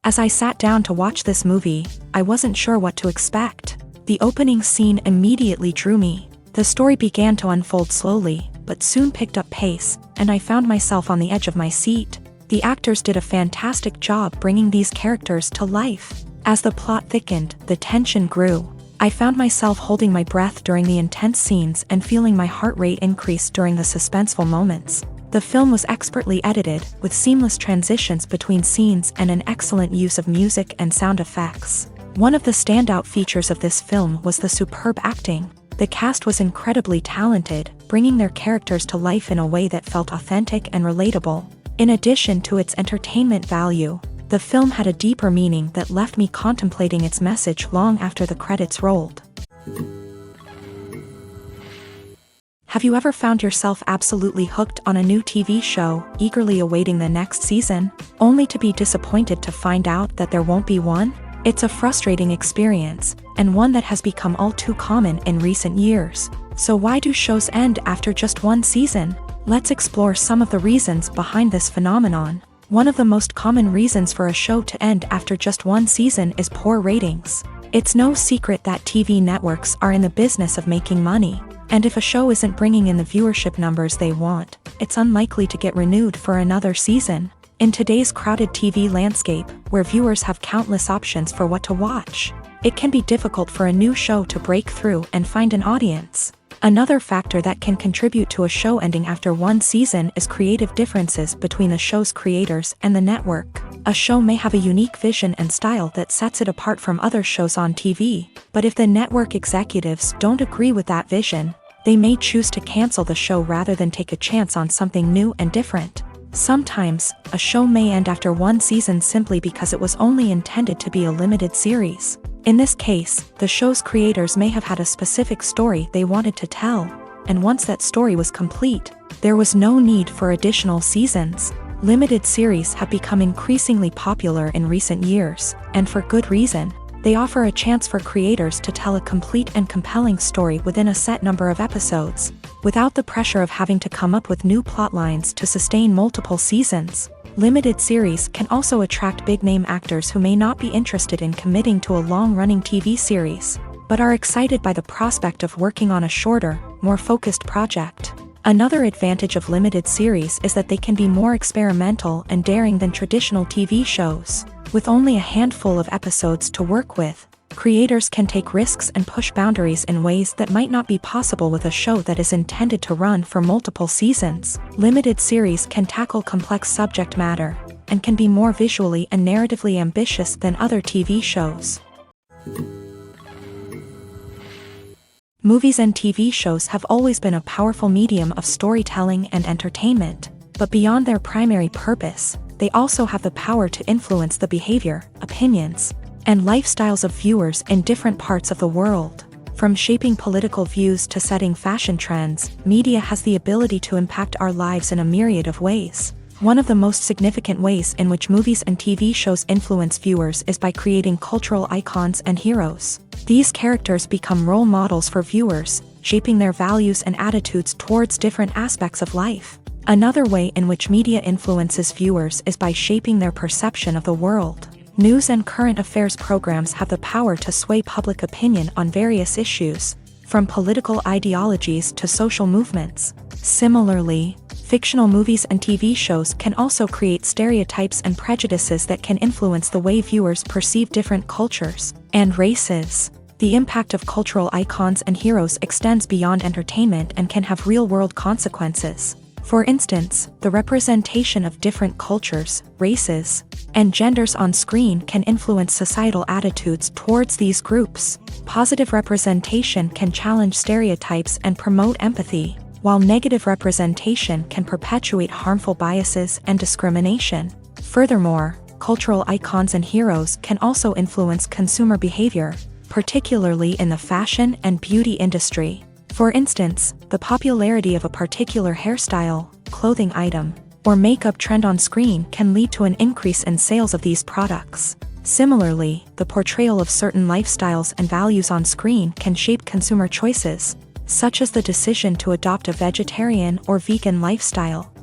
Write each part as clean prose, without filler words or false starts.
As I sat down to watch this movie, I wasn't sure what to expect. The opening scene immediately drew me. The story began to unfold slowly, but soon picked up pace, and I found myself on the edge of my seat. The actors did a fantastic job bringing these characters to life. As the plot thickened, the tension grew. I found myself holding my breath during the intense scenes and feeling my heart rate increase during the suspenseful moments. The film was expertly edited, with seamless transitions between scenes and an excellent use of music and sound effects. One of the standout features of this film was the superb acting. The cast was incredibly talented, bringing their characters to life in a way that felt authentic and relatable. In addition to its entertainment value, the film had a deeper meaning that left me contemplating its message long after the credits rolled. Have you ever found yourself absolutely hooked on a new TV show, eagerly awaiting the next season, only to be disappointed to find out that there won't be one? It's a frustrating experience, and one that has become all too common in recent years. So why do shows end after just one season? Let's explore some of the reasons behind this phenomenon. One of the most common reasons for a show to end after just one season is poor ratings. It's no secret that TV networks are in the business of making money. And if a show isn't bringing in the viewership numbers they want, it's unlikely to get renewed for another season. In today's crowded TV landscape, where viewers have countless options for what to watch, it can be difficult for a new show to break through and find an audience. Another factor that can contribute to a show ending after one season is creative differences between the show's creators and the network. A show may have a unique vision and style that sets it apart from other shows on TV, but if the network executives don't agree with that vision, they may choose to cancel the show rather than take a chance on something new and different. Sometimes, a show may end after one season simply because it was only intended to be a limited series. In this case, the show's creators may have had a specific story they wanted to tell, and once that story was complete, there was no need for additional seasons. Limited series have become increasingly popular in recent years, and for good reason. They offer a chance for creators to tell a complete and compelling story within a set number of episodes, without the pressure of having to come up with new plotlines to sustain multiple seasons. Limited series can also attract big-name actors who may not be interested in committing to a long-running TV series, but are excited by the prospect of working on a shorter, more focused project. Another advantage of limited series is that they can be more experimental and daring than traditional TV shows. With only a handful of episodes to work with, creators can take risks and push boundaries in ways that might not be possible with a show that is intended to run for multiple seasons. Limited series can tackle complex subject matter, and can be more visually and narratively ambitious than other TV shows. Movies and TV shows have always been a powerful medium of storytelling and entertainment, but beyond their primary purpose, they also have the power to influence the behavior, opinions, and lifestyles of viewers in different parts of the world. From shaping political views to setting fashion trends, media has the ability to impact our lives in a myriad of ways. One of the most significant ways in which movies and TV shows influence viewers is by creating cultural icons and heroes. These characters become role models for viewers, shaping their values and attitudes towards different aspects of life. Another way in which media influences viewers is by shaping their perception of the world. News and current affairs programs have the power to sway public opinion on various issues, from political ideologies to social movements. Similarly, Fictional movies and TV shows can also create stereotypes and prejudices that can influence the way viewers perceive different cultures and races. The impact of cultural icons and heroes extends beyond entertainment and can have real-world consequences. For instance, the representation of different cultures, races, and genders on screen can influence societal attitudes towards these groups. Positive representation can challenge stereotypes and promote empathy, while negative representation can perpetuate harmful biases and discrimination. Furthermore, cultural icons and heroes can also influence consumer behavior, particularly in the fashion and beauty industry. For instance, the popularity of a particular hairstyle, clothing item, or makeup trend on screen can lead to an increase in sales of these products. Similarly, the portrayal of certain lifestyles and values on screen can shape consumer choices, such as the decision to adopt a vegetarian or vegan lifestyle.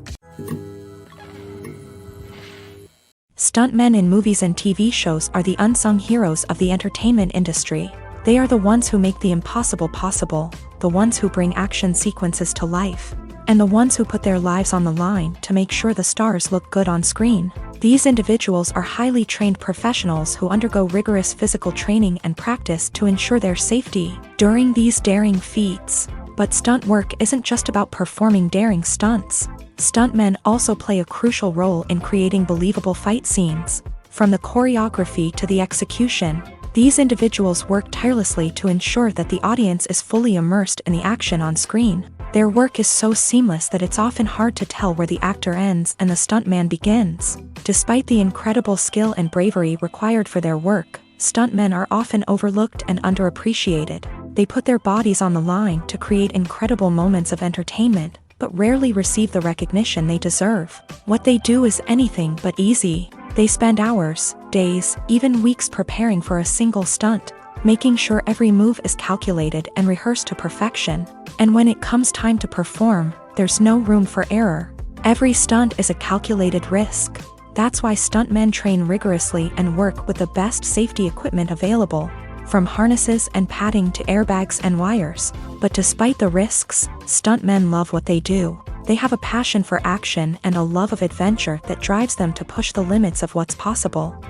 Stuntmen in movies and TV shows are the unsung heroes of the entertainment industry. They are the ones who make the impossible possible, the ones who bring action sequences to life, and the ones who put their lives on the line to make sure the stars look good on screen. These individuals are highly trained professionals who undergo rigorous physical training and practice to ensure their safety during these daring feats. But stunt work isn't just about performing daring stunts. Stuntmen also play a crucial role in creating believable fight scenes. From the choreography to the execution, these individuals work tirelessly to ensure that the audience is fully immersed in the action on screen. Their work is so seamless that it's often hard to tell where the actor ends and the stuntman begins. Despite the incredible skill and bravery required for their work, stuntmen are often overlooked and underappreciated. They put their bodies on the line to create incredible moments of entertainment, but rarely receive the recognition they deserve. What they do is anything but easy. They spend hours, days, even weeks preparing for a single stunt, making sure every move is calculated and rehearsed to perfection. And when it comes time to perform, there's no room for error. Every stunt is a calculated risk. That's why stuntmen train rigorously and work with the best safety equipment available, from harnesses and padding to airbags and wires. But despite the risks, stuntmen love what they do. They have a passion for action and a love of adventure that drives them to push the limits of what's possible.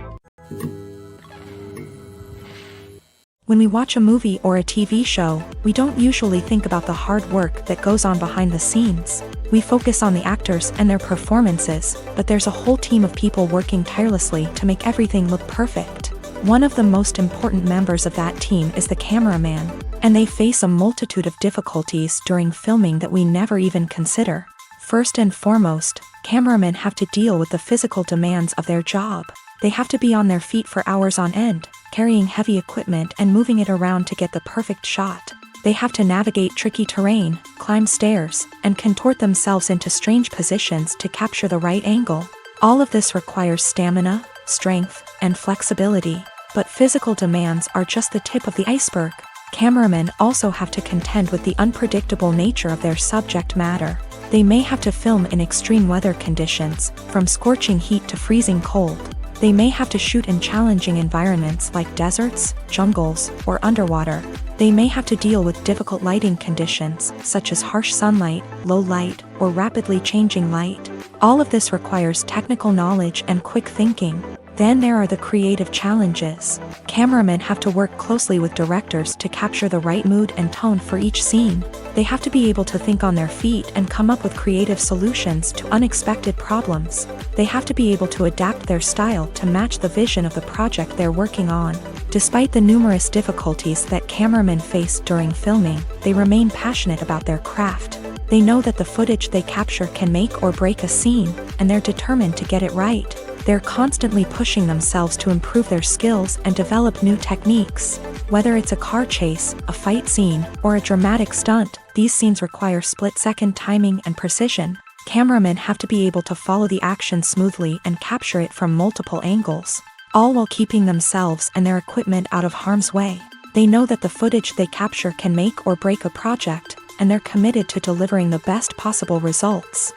When we watch a movie or a TV show, we don't usually think about the hard work that goes on behind the scenes. We focus on the actors and their performances, but there's a whole team of people working tirelessly to make everything look perfect. One of the most important members of that team is the cameraman, and they face a multitude of difficulties during filming that we never even consider. First and foremost, cameramen have to deal with the physical demands of their job. They have to be on their feet for hours on end, carrying heavy equipment and moving it around to get the perfect shot. They have to navigate tricky terrain, climb stairs, and contort themselves into strange positions to capture the right angle. All of this requires stamina, strength, and flexibility. But physical demands are just the tip of the iceberg. Cameramen also have to contend with the unpredictable nature of their subject matter. They may have to film in extreme weather conditions, from scorching heat to freezing cold. They may have to shoot in challenging environments like deserts, jungles, or underwater. They may have to deal with difficult lighting conditions, such as harsh sunlight, low light, or rapidly changing light. All of this requires technical knowledge and quick thinking. Then there are the creative challenges. Cameramen have to work closely with directors to capture the right mood and tone for each scene. They have to be able to think on their feet and come up with creative solutions to unexpected problems. They have to be able to adapt their style to match the vision of the project they're working on. Despite the numerous difficulties that cameramen face during filming, they remain passionate about their craft. They know that the footage they capture can make or break a scene, and they're determined to get it right. They're constantly pushing themselves to improve their skills and develop new techniques. Whether it's a car chase, a fight scene, or a dramatic stunt, these scenes require split-second timing and precision. Cameramen have to be able to follow the action smoothly and capture it from multiple angles, all while keeping themselves and their equipment out of harm's way. They know that the footage they capture can make or break a project, and they're committed to delivering the best possible results.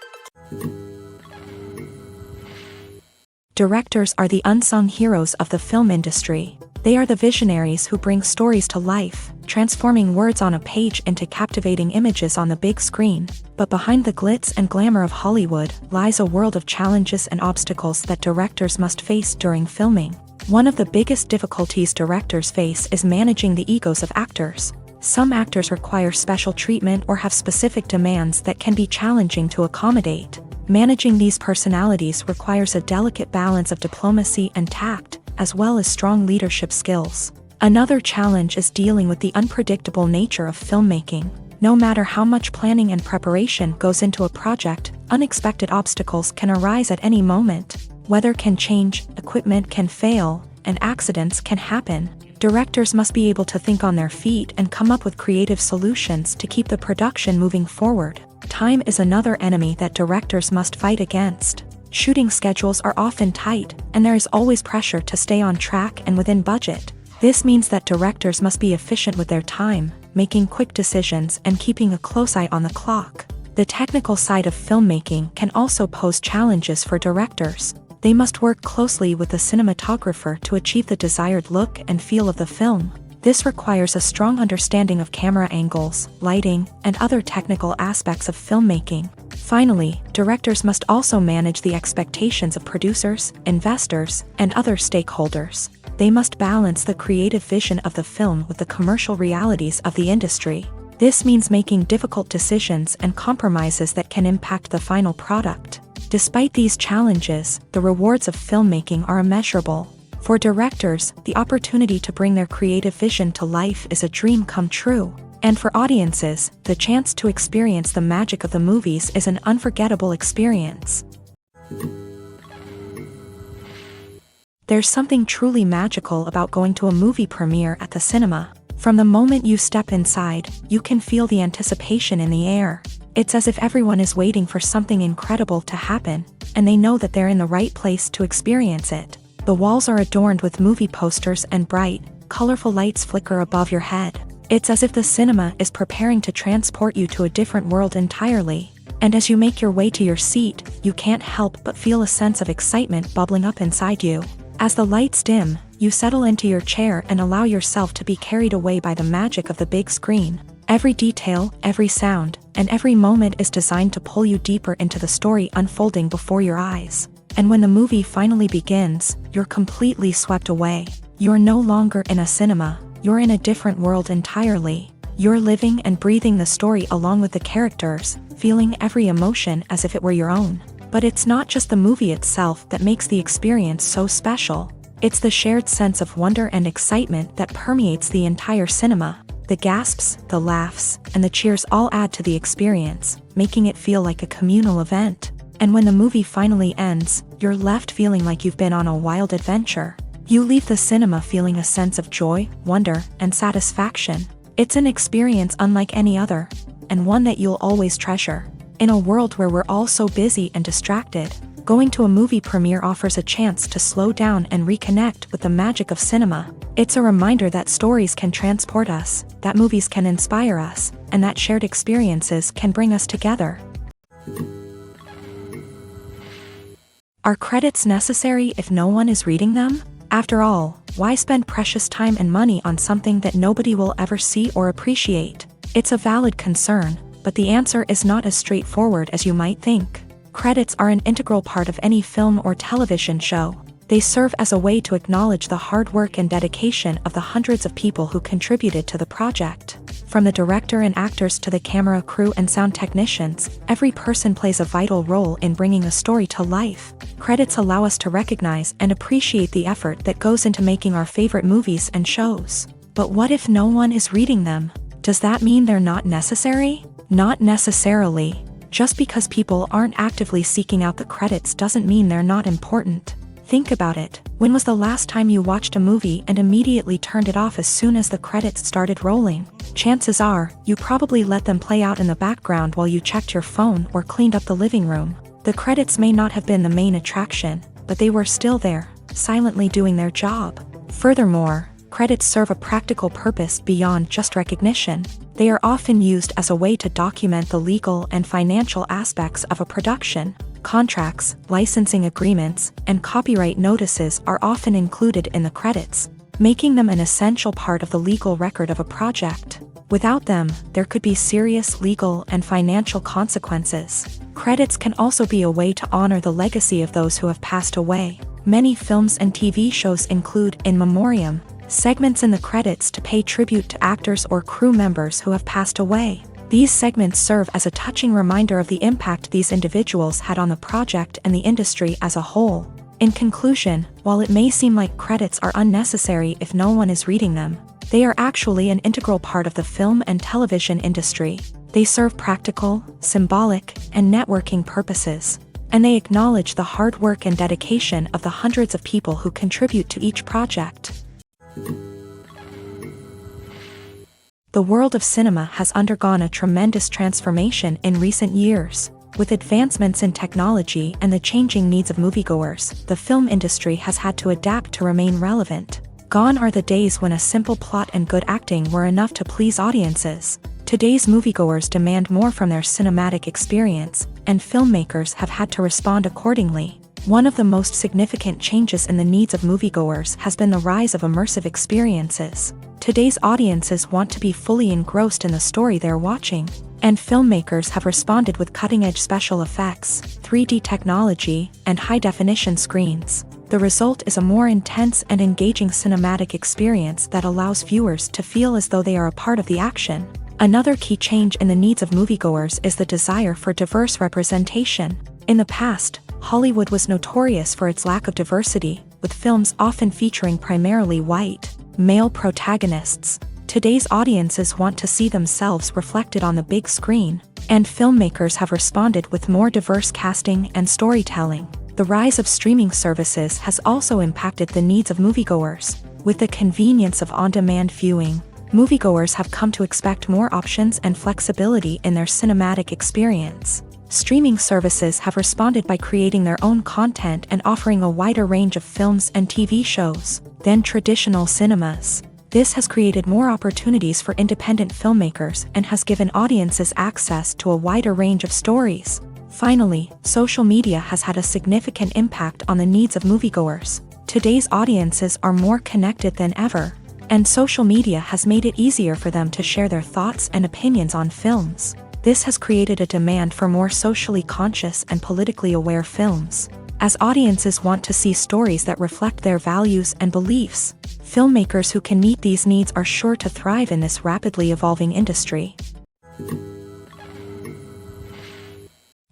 Directors are the unsung heroes of the film industry. They are the visionaries who bring stories to life, transforming words on a page into captivating images on the big screen. But behind the glitz and glamour of Hollywood lies a world of challenges and obstacles that directors must face during filming. One of the biggest difficulties directors face is managing the egos of actors. Some actors require special treatment or have specific demands that can be challenging to accommodate. Managing these personalities requires a delicate balance of diplomacy and tact, as well as strong leadership skills. Another challenge is dealing with the unpredictable nature of filmmaking. No matter how much planning and preparation goes into a project, unexpected obstacles can arise at any moment. Weather can change, equipment can fail, and accidents can happen. Directors must be able to think on their feet and come up with creative solutions to keep the production moving forward. Time is another enemy that directors must fight against. Shooting schedules are often tight, and there is always pressure to stay on track and within budget. This means that directors must be efficient with their time, making quick decisions and keeping a close eye on the clock. The technical side of filmmaking can also pose challenges for directors. They must work closely with the cinematographer to achieve the desired look and feel of the film. This requires a strong understanding of camera angles, lighting, and other technical aspects of filmmaking. Finally, directors must also manage the expectations of producers, investors, and other stakeholders. They must balance the creative vision of the film with the commercial realities of the industry. This means making difficult decisions and compromises that can impact the final product. Despite these challenges, the rewards of filmmaking are immeasurable. For directors, the opportunity to bring their creative vision to life is a dream come true. And for audiences, the chance to experience the magic of the movies is an unforgettable experience. There's something truly magical about going to a movie premiere at the cinema. From the moment you step inside, you can feel the anticipation in the air. It's as if everyone is waiting for something incredible to happen, and they know that they're in the right place to experience it. The walls are adorned with movie posters and bright, colorful lights flicker above your head. It's as if the cinema is preparing to transport you to a different world entirely. And as you make your way to your seat, you can't help but feel a sense of excitement bubbling up inside you. As the lights dim, you settle into your chair and allow yourself to be carried away by the magic of the big screen. Every detail, every sound, and every moment is designed to pull you deeper into the story unfolding before your eyes. And when the movie finally begins, you're completely swept away. You're no longer in a cinema, you're in a different world entirely. You're living and breathing the story along with the characters, feeling every emotion as if it were your own. But it's not just the movie itself that makes the experience so special. It's the shared sense of wonder and excitement that permeates the entire cinema. The gasps, the laughs, and the cheers all add to the experience, making it feel like a communal event. And when the movie finally ends, you're left feeling like you've been on a wild adventure. You leave the cinema feeling a sense of joy, wonder, and satisfaction. It's an experience unlike any other, and one that you'll always treasure. In a world where we're all so busy and distracted, going to a movie premiere offers a chance to slow down and reconnect with the magic of cinema. It's a reminder that stories can transport us, that movies can inspire us, and that shared experiences can bring us together. Are credits necessary if no one is reading them? After all, why spend precious time and money on something that nobody will ever see or appreciate? It's a valid concern, but the answer is not as straightforward as you might think. Credits are an integral part of any film or television show. They serve as a way to acknowledge the hard work and dedication of the hundreds of people who contributed to the project. From the director and actors to the camera crew and sound technicians, every person plays a vital role in bringing a story to life. Credits allow us to recognize and appreciate the effort that goes into making our favorite movies and shows. But what if no one is reading them? Does that mean they're not necessary? Not necessarily. Just because people aren't actively seeking out the credits doesn't mean they're not important. Think about it. When was the last time you watched a movie and immediately turned it off as soon as the credits started rolling? Chances are, you probably let them play out in the background while you checked your phone or cleaned up the living room. The credits may not have been the main attraction, but they were still there, silently doing their job. Furthermore, credits serve a practical purpose beyond just recognition. They are often used as a way to document the legal and financial aspects of a production. Contracts, licensing agreements, and copyright notices are often included in the credits. making them an essential part of the legal record of a project. Without them, there could be serious legal and financial consequences. Credits can also be a way to honor the legacy of those who have passed away. Many films and TV shows include in memoriam segments in the credits to pay tribute to actors or crew members who have passed away. These segments serve as a touching reminder of the impact these individuals had on the project and the industry as a whole. In conclusion, while it may seem like credits are unnecessary if no one is reading them, they are actually an integral part of the film and television industry. They serve practical, symbolic, and networking purposes, and they acknowledge the hard work and dedication of the hundreds of people who contribute to each project. The world of cinema has undergone a tremendous transformation in recent years. With advancements in technology and the changing needs of moviegoers, the film industry has had to adapt to remain relevant. Gone are the days when a simple plot and good acting were enough to please audiences. Today's moviegoers demand more from their cinematic experience, and filmmakers have had to respond accordingly. One of the most significant changes in the needs of moviegoers has been the rise of immersive experiences. Today's audiences want to be fully engrossed in the story they're watching, and filmmakers have responded with cutting-edge special effects, 3D technology, and high-definition screens. The result is a more intense and engaging cinematic experience that allows viewers to feel as though they are a part of the action. Another key change in the needs of moviegoers is the desire for diverse representation. In the past, Hollywood was notorious for its lack of diversity, with films often featuring primarily white, male protagonists. Today's audiences want to see themselves reflected on the big screen, and filmmakers have responded with more diverse casting and storytelling. The rise of streaming services has also impacted the needs of moviegoers. With the convenience of on-demand viewing, moviegoers have come to expect more options and flexibility in their cinematic experience. Streaming services have responded by creating their own content and offering a wider range of films and TV shows than traditional cinemas. This has created more opportunities for independent filmmakers and has given audiences access to a wider range of stories. Finally, social media has had a significant impact on the needs of moviegoers. Today's audiences are more connected than ever, and social media has made it easier for them to share their thoughts and opinions on films. This has created a demand for more socially conscious and politically aware films. As audiences want to see stories that reflect their values and beliefs, filmmakers who can meet these needs are sure to thrive in this rapidly evolving industry.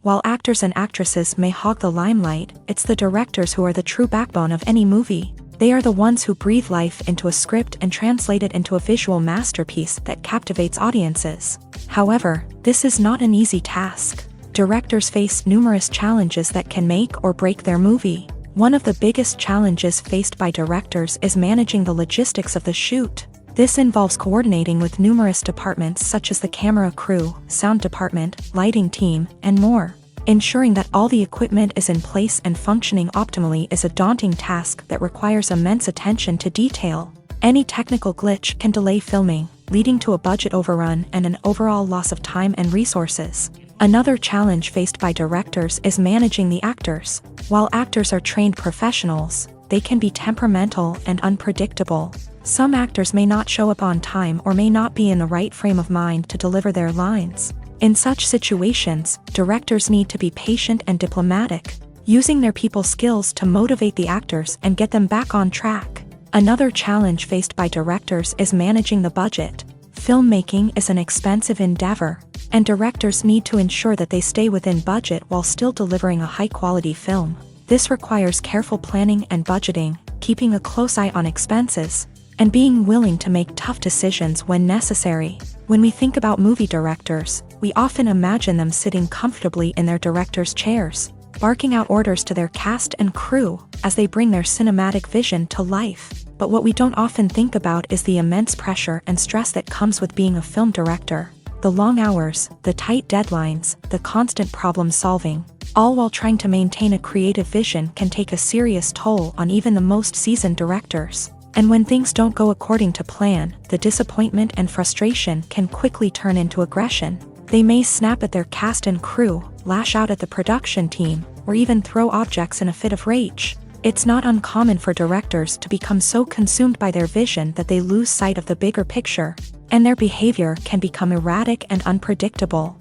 While actors and actresses may hog the limelight, it's the directors who are the true backbone of any movie. They are the ones who breathe life into a script and translate it into a visual masterpiece that captivates audiences. However, this is not an easy task. Directors face numerous challenges that can make or break their movie. One of the biggest challenges faced by directors is managing the logistics of the shoot. This involves coordinating with numerous departments such as the camera crew, sound department, lighting team, and more. Ensuring that all the equipment is in place and functioning optimally is a daunting task that requires immense attention to detail. Any technical glitch can delay filming, leading to a budget overrun and an overall loss of time and resources. Another challenge faced by directors is managing the actors. While actors are trained professionals, they can be temperamental and unpredictable. Some actors may not show up on time or may not be in the right frame of mind to deliver their lines. In such situations, directors need to be patient and diplomatic, using their people skills to motivate the actors and get them back on track. Another challenge faced by directors is managing the budget. Filmmaking is an expensive endeavor, and directors need to ensure that they stay within budget while still delivering a high-quality film. This requires careful planning and budgeting, keeping a close eye on expenses, and being willing to make tough decisions when necessary. When we think about movie directors, we often imagine them sitting comfortably in their director's chairs, barking out orders to their cast and crew as they bring their cinematic vision to life. But what we don't often think about is the immense pressure and stress that comes with being a film director. The long hours, the tight deadlines, the constant problem solving, all while trying to maintain a creative vision can take a serious toll on even the most seasoned directors. And when things don't go according to plan, the disappointment and frustration can quickly turn into aggression. They may snap at their cast and crew, lash out at the production team, or even throw objects in a fit of rage. It's not uncommon for directors to become so consumed by their vision that they lose sight of the bigger picture, and their behavior can become erratic and unpredictable.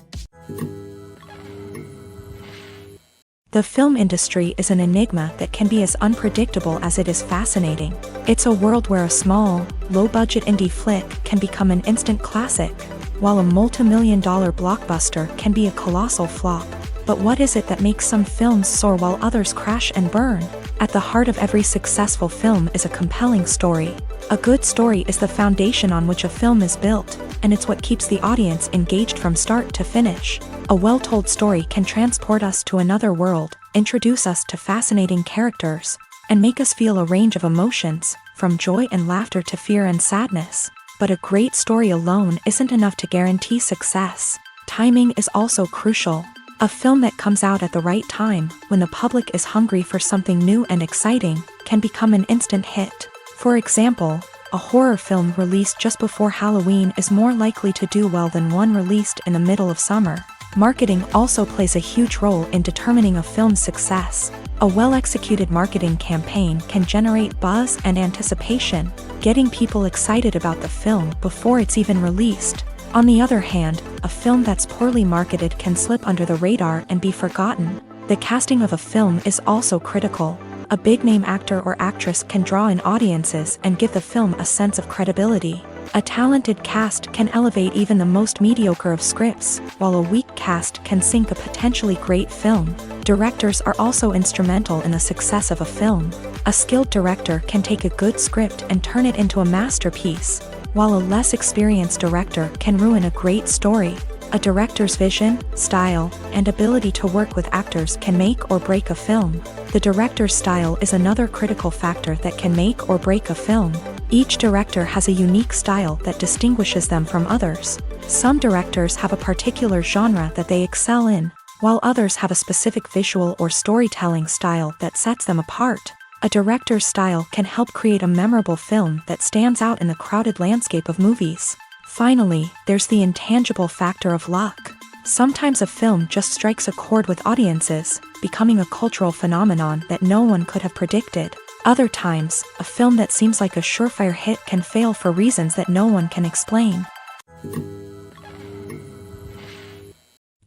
The film industry is an enigma that can be as unpredictable as it is fascinating. It's a world where a small, low-budget indie flick can become an instant classic, while a multi-million-dollar blockbuster can be a colossal flop. But what is it that makes some films soar while others crash and burn? At the heart of every successful film is a compelling story. A good story is the foundation on which a film is built, and it's what keeps the audience engaged from start to finish. A well-told story can transport us to another world, introduce us to fascinating characters, and make us feel a range of emotions, from joy and laughter to fear and sadness. But a great story alone isn't enough to guarantee success. Timing is also crucial. A film that comes out at the right time, when the public is hungry for something new and exciting, can become an instant hit. For example, a horror film released just before Halloween is more likely to do well than one released in the middle of summer. Marketing also plays a huge role in determining a film's success. A well-executed marketing campaign can generate buzz and anticipation, getting people excited about the film before it's even released. On the other hand, a film that's poorly marketed can slip under the radar and be forgotten. The casting of a film is also critical. A big-name actor or actress can draw in audiences and give the film a sense of credibility. A talented cast can elevate even the most mediocre of scripts, while a weak cast can sink a potentially great film. Directors are also instrumental in the success of a film. A skilled director can take a good script and turn it into a masterpiece, while a less experienced director can ruin a great story. A director's vision, style, and ability to work with actors can make or break a film. The director's style is another critical factor that can make or break a film. Each director has a unique style that distinguishes them from others. Some directors have a particular genre that they excel in, while others have a specific visual or storytelling style that sets them apart. A director's style can help create a memorable film that stands out in the crowded landscape of movies. Finally, there's the intangible factor of luck. Sometimes a film just strikes a chord with audiences, becoming a cultural phenomenon that no one could have predicted. Other times, a film that seems like a surefire hit can fail for reasons that no one can explain.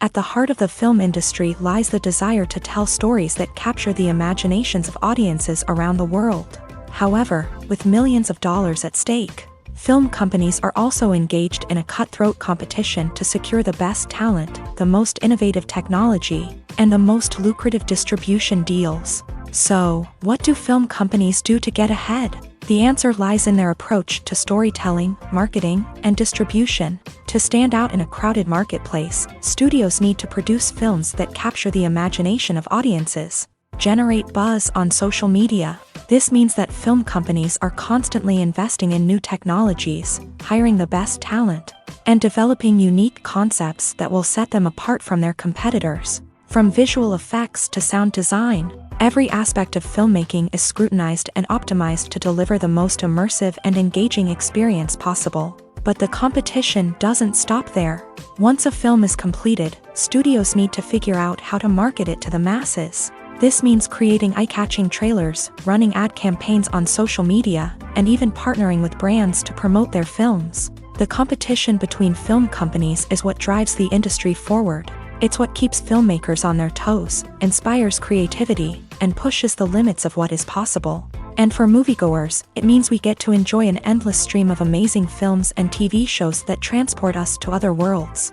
At the heart of the film industry lies the desire to tell stories that capture the imaginations of audiences around the world. However, with millions of dollars at stake, film companies are also engaged in a cutthroat competition to secure the best talent, the most innovative technology, and the most lucrative distribution deals. So, what do film companies do to get ahead? The answer lies in their approach to storytelling, marketing, and distribution. To stand out in a crowded marketplace, studios need to produce films that capture the imagination of audiences, generate buzz on social media. This means that film companies are constantly investing in new technologies, hiring the best talent, and developing unique concepts that will set them apart from their competitors. From visual effects to sound design, every aspect of filmmaking is scrutinized and optimized to deliver the most immersive and engaging experience possible. But the competition doesn't stop there. Once a film is completed, studios need to figure out how to market it to the masses. This means creating eye-catching trailers, running ad campaigns on social media, and even partnering with brands to promote their films. The competition between film companies is what drives the industry forward. It's what keeps filmmakers on their toes, inspires creativity, and pushes the limits of what is possible. And for moviegoers, it means we get to enjoy an endless stream of amazing films and TV shows that transport us to other worlds.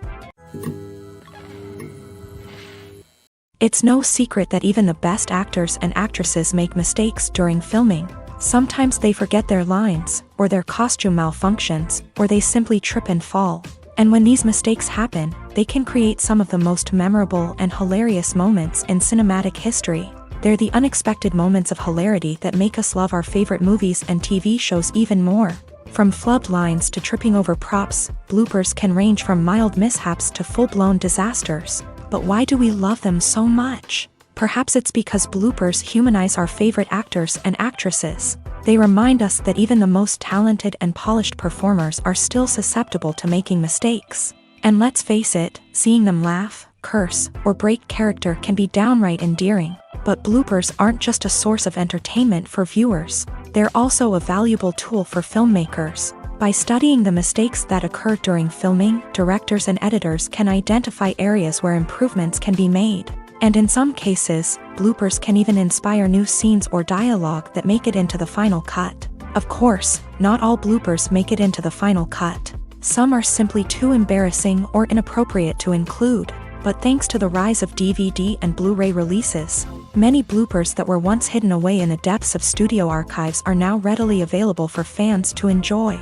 It's no secret that even the best actors and actresses make mistakes during filming. Sometimes they forget their lines, or their costume malfunctions, or they simply trip and fall. And when these mistakes happen, they can create some of the most memorable and hilarious moments in cinematic history. They're the unexpected moments of hilarity that make us love our favorite movies and TV shows even more. From flubbed lines to tripping over props, bloopers can range from mild mishaps to full-blown disasters. But why do we love them so much? Perhaps it's because bloopers humanize our favorite actors and actresses. They remind us that even the most talented and polished performers are still susceptible to making mistakes. And let's face it, seeing them laugh, curse, or break character can be downright endearing. But bloopers aren't just a source of entertainment for viewers, they're also a valuable tool for filmmakers. By studying the mistakes that occur during filming, directors and editors can identify areas where improvements can be made. And in some cases, bloopers can even inspire new scenes or dialogue that make it into the final cut. Of course, not all bloopers make it into the final cut. Some are simply too embarrassing or inappropriate to include. But thanks to the rise of DVD and Blu-ray releases, many bloopers that were once hidden away in the depths of studio archives are now readily available for fans to enjoy.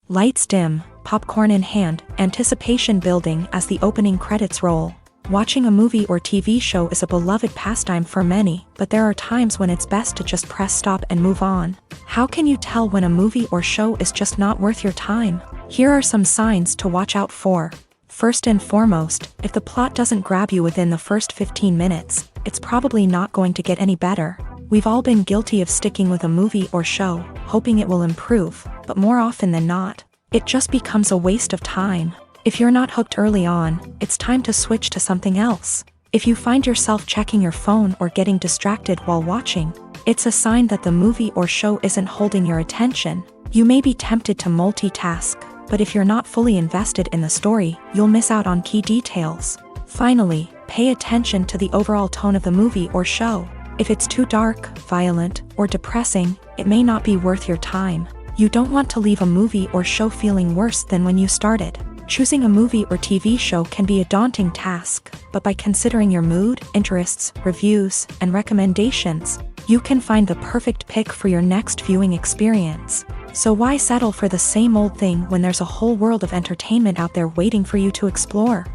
Lights dim, popcorn in hand, anticipation building as the opening credits roll. Watching a movie or TV show is a beloved pastime for many, but there are times when it's best to just press stop and move on. How can you tell when a movie or show is just not worth your time? Here are some signs to watch out for. First and foremost, if the plot doesn't grab you within the first 15 minutes, it's probably not going to get any better. We've all been guilty of sticking with a movie or show, hoping it will improve, but more often than not, it just becomes a waste of time. If you're not hooked early on, it's time to switch to something else. If you find yourself checking your phone or getting distracted while watching, it's a sign that the movie or show isn't holding your attention. You may be tempted to multitask, but if you're not fully invested in the story, you'll miss out on key details. Finally, pay attention to the overall tone of the movie or show. If it's too dark, violent, or depressing, it may not be worth your time. You don't want to leave a movie or show feeling worse than when you started. Choosing a movie or TV show can be a daunting task, but by considering your mood, interests, reviews, and recommendations, you can find the perfect pick for your next viewing experience. So why settle for the same old thing when there's a whole world of entertainment out there waiting for you to explore?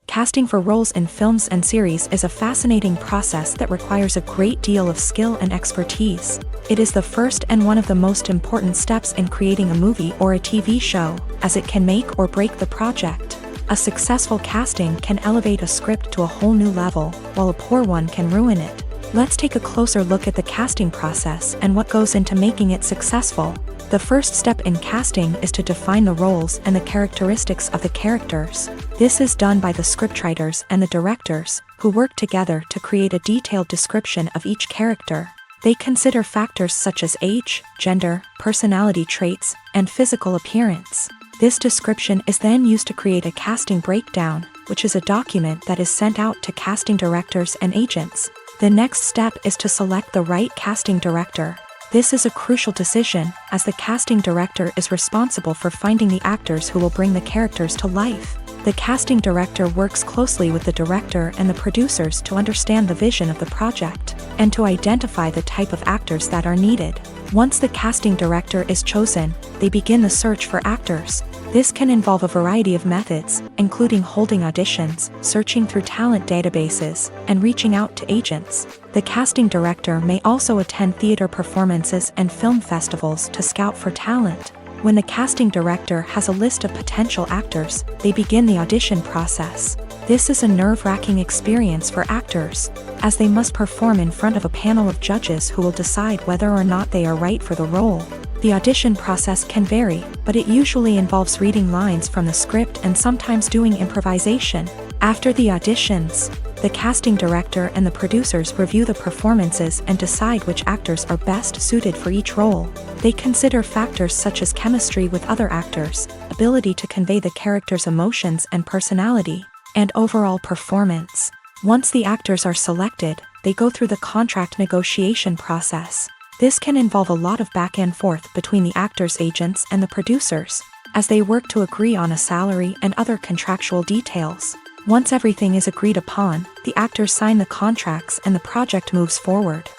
Casting for roles in films and series is a fascinating process that requires a great deal of skill and expertise. It is the first and one of the most important steps in creating a movie or a TV show, as it can make or break the project. A successful casting can elevate a script to a whole new level, while a poor one can ruin it. Let's take a closer look at the casting process and what goes into making it successful. The first step in casting is to define the roles and the characteristics of the characters. This is done by the scriptwriters and the directors, who work together to create a detailed description of each character. They consider factors such as age, gender, personality traits, and physical appearance. This description is then used to create a casting breakdown, which is a document that is sent out to casting directors and agents. The next step is to select the right casting director. This is a crucial decision, as the casting director is responsible for finding the actors who will bring the characters to life. The casting director works closely with the director and the producers to understand the vision of the project, and to identify the type of actors that are needed. Once the casting director is chosen, they begin the search for actors. This can involve a variety of methods, including holding auditions, searching through talent databases, and reaching out to agents. The casting director may also attend theater performances and film festivals to scout for talent. When the casting director has a list of potential actors, they begin the audition process. This is a nerve-wracking experience for actors, as they must perform in front of a panel of judges who will decide whether or not they are right for the role. The audition process can vary, but it usually involves reading lines from the script and sometimes doing improvisation. After the auditions, the casting director and the producers review the performances and decide which actors are best suited for each role. They consider factors such as chemistry with other actors, ability to convey the character's emotions and personality, and overall performance. Once the actors are selected, they go through the contract negotiation process. This can involve a lot of back and forth between the actors' agents and the producers, as they work to agree on a salary and other contractual details. Once everything is agreed upon, the actors sign the contracts and the project moves forward.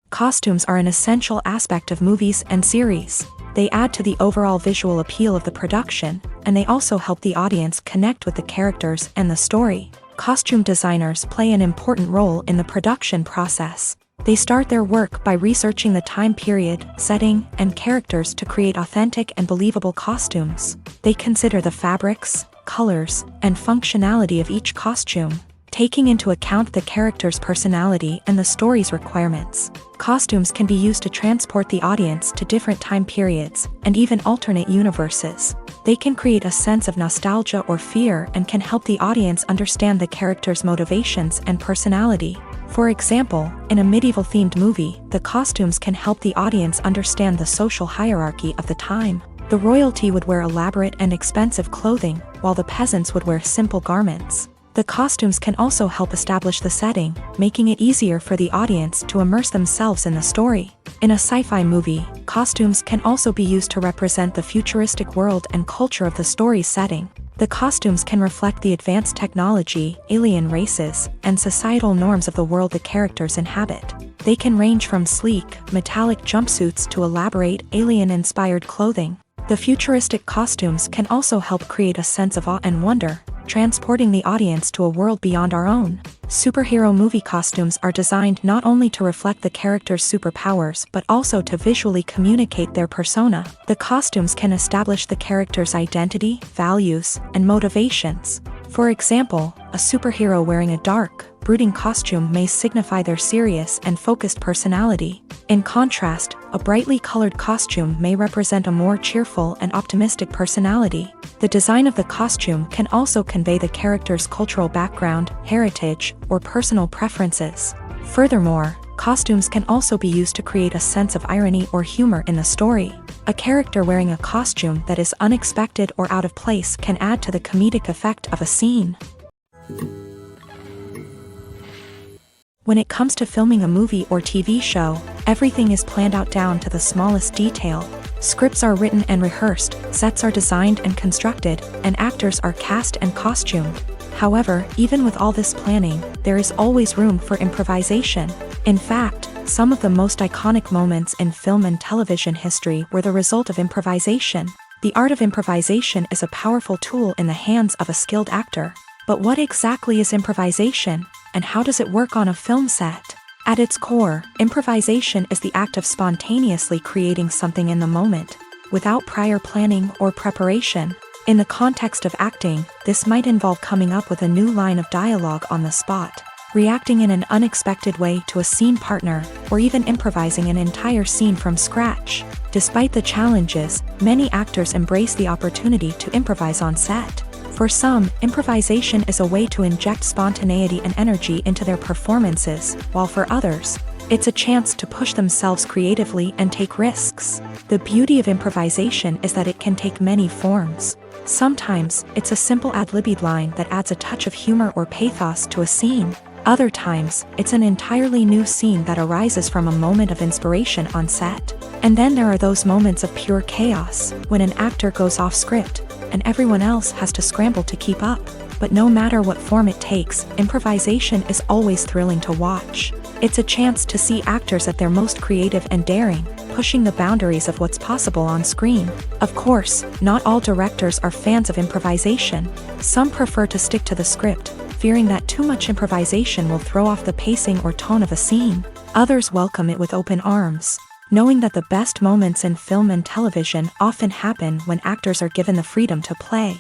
Costumes are an essential aspect of movies and series. They add to the overall visual appeal of the production, and they also help the audience connect with the characters and the story. Costume designers play an important role in the production process. They start their work by researching the time period, setting, and characters to create authentic and believable costumes. They consider the fabrics, colors, and functionality of each costume. taking into account the character's personality and the story's requirements. Costumes can be used to transport the audience to different time periods, and even alternate universes. They can create a sense of nostalgia or fear and can help the audience understand the character's motivations and personality. For example, in a medieval-themed movie, the costumes can help the audience understand the social hierarchy of the time. The royalty would wear elaborate and expensive clothing, while the peasants would wear simple garments. The costumes can also help establish the setting, making it easier for the audience to immerse themselves in the story. In a sci-fi movie, costumes can also be used to represent the futuristic world and culture of the story's setting. The costumes can reflect the advanced technology, alien races, and societal norms of the world the characters inhabit. They can range from sleek, metallic jumpsuits to elaborate, alien-inspired clothing. The futuristic costumes can also help create a sense of awe and wonder, transporting the audience to a world beyond our own. Superhero movie costumes are designed not only to reflect the character's superpowers but also to visually communicate their persona. The costumes can establish the character's identity, values, and motivations. For example, a superhero wearing a dark, brooding costume may signify their serious and focused personality. In contrast, a brightly colored costume may represent a more cheerful and optimistic personality. The design of the costume can also convey the character's cultural background, heritage, or personal preferences. Furthermore, costumes can also be used to create a sense of irony or humor in the story. A character wearing a costume that is unexpected or out of place can add to the comedic effect of a scene. When it comes to filming a movie or TV show, everything is planned out down to the smallest detail. Scripts are written and rehearsed, sets are designed and constructed, and actors are cast and costumed. However, even with all this planning, there is always room for improvisation. In fact, some of the most iconic moments in film and television history were the result of improvisation. The art of improvisation is a powerful tool in the hands of a skilled actor. But what exactly is improvisation, and how does it work on a film set? At its core, improvisation is the act of spontaneously creating something in the moment, without prior planning or preparation. In the context of acting, this might involve coming up with a new line of dialogue on the spot, reacting in an unexpected way to a scene partner, or even improvising an entire scene from scratch. Despite the challenges, many actors embrace the opportunity to improvise on set. For some, improvisation is a way to inject spontaneity and energy into their performances, while for others, it's a chance to push themselves creatively and take risks. The beauty of improvisation is that it can take many forms. Sometimes, it's a simple ad-libbed line that adds a touch of humor or pathos to a scene. Other times, it's an entirely new scene that arises from a moment of inspiration on set. And then there are those moments of pure chaos, when an actor goes off script, and everyone else has to scramble to keep up. But no matter what form it takes, improvisation is always thrilling to watch. It's a chance to see actors at their most creative and daring, pushing the boundaries of what's possible on screen. Of course, not all directors are fans of improvisation. Some prefer to stick to the script, fearing that too much improvisation will throw off the pacing or tone of a scene. Others welcome it with open arms, knowing that the best moments in film and television often happen when actors are given the freedom to play.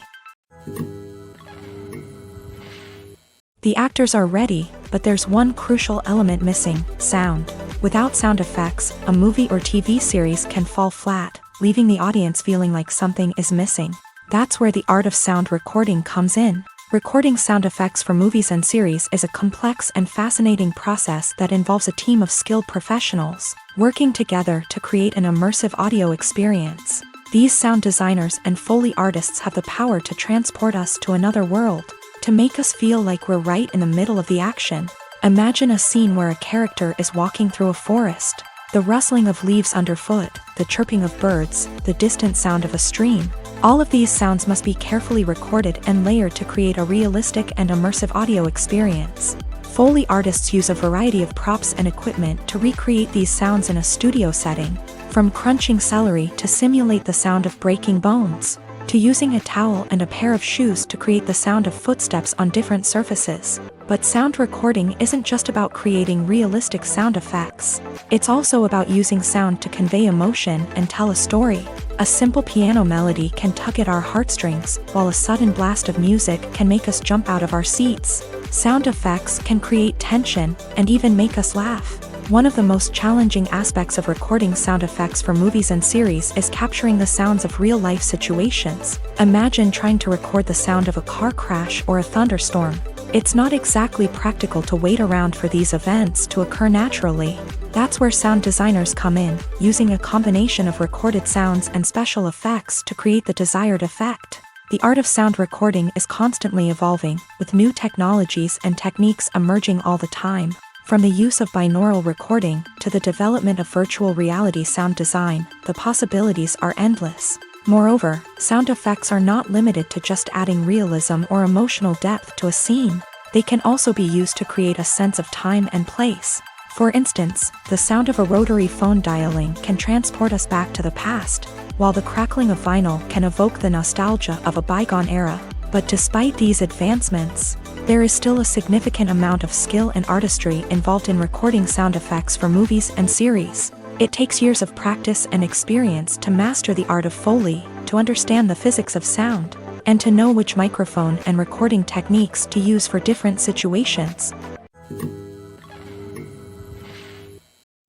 The actors are ready, but there's one crucial element missing: sound. Without sound effects, a movie or TV series can fall flat, leaving the audience feeling like something is missing. That's where the art of sound recording comes in. Recording sound effects for movies and series is a complex and fascinating process that involves a team of skilled professionals working together to create an immersive audio experience. These sound designers and Foley artists have the power to transport us to another world, to make us feel like we're right in the middle of the action. Imagine a scene where a character is walking through a forest. The rustling of leaves underfoot, the chirping of birds, the distant sound of a stream. All of these sounds must be carefully recorded and layered to create a realistic and immersive audio experience. Foley artists use a variety of props and equipment to recreate these sounds in a studio setting, from crunching celery to simulate the sound of breaking bones, to using a towel and a pair of shoes to create the sound of footsteps on different surfaces. But sound recording isn't just about creating realistic sound effects. It's also about using sound to convey emotion and tell a story. A simple piano melody can tug at our heartstrings, while a sudden blast of music can make us jump out of our seats. Sound effects can create tension and even make us laugh. One of the most challenging aspects of recording sound effects for movies and series is capturing the sounds of real-life situations. Imagine trying to record the sound of a car crash or a thunderstorm. It's not exactly practical to wait around for these events to occur naturally. That's where sound designers come in, using a combination of recorded sounds and special effects to create the desired effect. The art of sound recording is constantly evolving, with new technologies and techniques emerging all the time. From the use of binaural recording to the development of virtual reality sound design, the possibilities are endless. Moreover, sound effects are not limited to just adding realism or emotional depth to a scene. They can also be used to create a sense of time and place. For instance, the sound of a rotary phone dialing can transport us back to the past, while the crackling of vinyl can evoke the nostalgia of a bygone era. But despite these advancements, there is still a significant amount of skill and artistry involved in recording sound effects for movies and series. It takes years of practice and experience to master the art of Foley, to understand the physics of sound, and to know which microphone and recording techniques to use for different situations.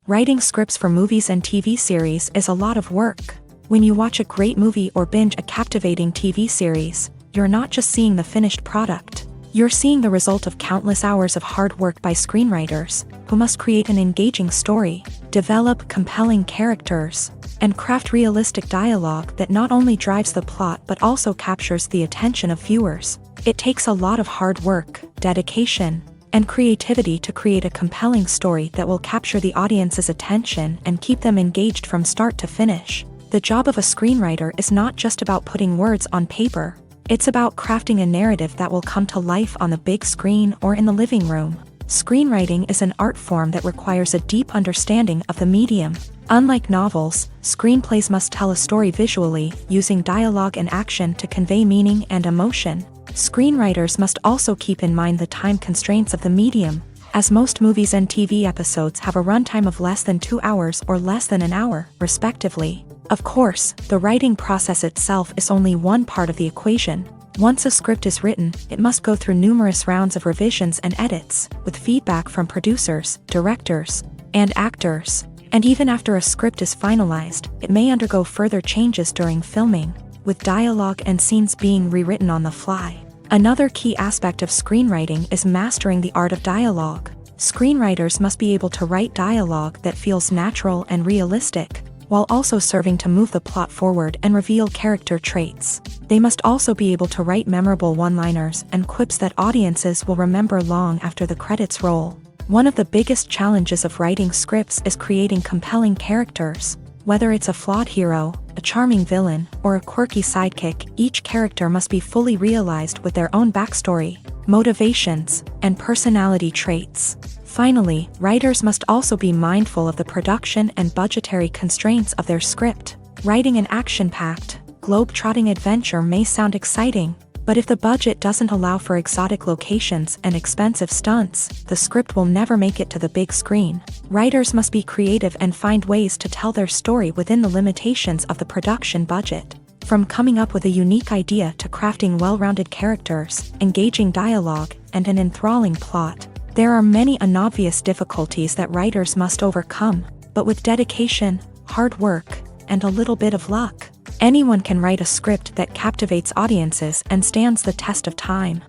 Writing scripts for movies and TV series is a lot of work. When you watch a great movie or binge a captivating TV series, you're not just seeing the finished product. You're seeing the result of countless hours of hard work by screenwriters, who must create an engaging story, develop compelling characters, and craft realistic dialogue that not only drives the plot but also captures the attention of viewers. It takes a lot of hard work, dedication, and creativity to create a compelling story that will capture the audience's attention and keep them engaged from start to finish. The job of a screenwriter is not just about putting words on paper. It's about crafting a narrative that will come to life on the big screen or in the living room. Screenwriting is an art form that requires a deep understanding of the medium. Unlike novels, screenplays must tell a story visually, using dialogue and action to convey meaning and emotion. Screenwriters must also keep in mind the time constraints of the medium, as most movies and TV episodes have a runtime of less than 2 hours or less than an hour, respectively. Of course, the writing process itself is only one part of the equation. Once a script is written, it must go through numerous rounds of revisions and edits, with feedback from producers, directors, and actors. And even after a script is finalized, it may undergo further changes during filming, with dialogue and scenes being rewritten on the fly. Another key aspect of screenwriting is mastering the art of dialogue. Screenwriters must be able to write dialogue that feels natural and realistic, while also serving to move the plot forward and reveal character traits. They must also be able to write memorable one-liners and quips that audiences will remember long after the credits roll. One of the biggest challenges of writing scripts is creating compelling characters. Whether it's a flawed hero, a charming villain, or a quirky sidekick, each character must be fully realized with their own backstory, motivations, and personality traits. Finally, writers must also be mindful of the production and budgetary constraints of their script. Writing an action-packed, globe-trotting adventure may sound exciting, but if the budget doesn't allow for exotic locations and expensive stunts, the script will never make it to the big screen. Writers must be creative and find ways to tell their story within the limitations of the production budget. From coming up with a unique idea to crafting well-rounded characters, engaging dialogue, and an enthralling plot, there are many unobvious difficulties that writers must overcome, but with dedication, hard work, and a little bit of luck, anyone can write a script that captivates audiences and stands the test of time.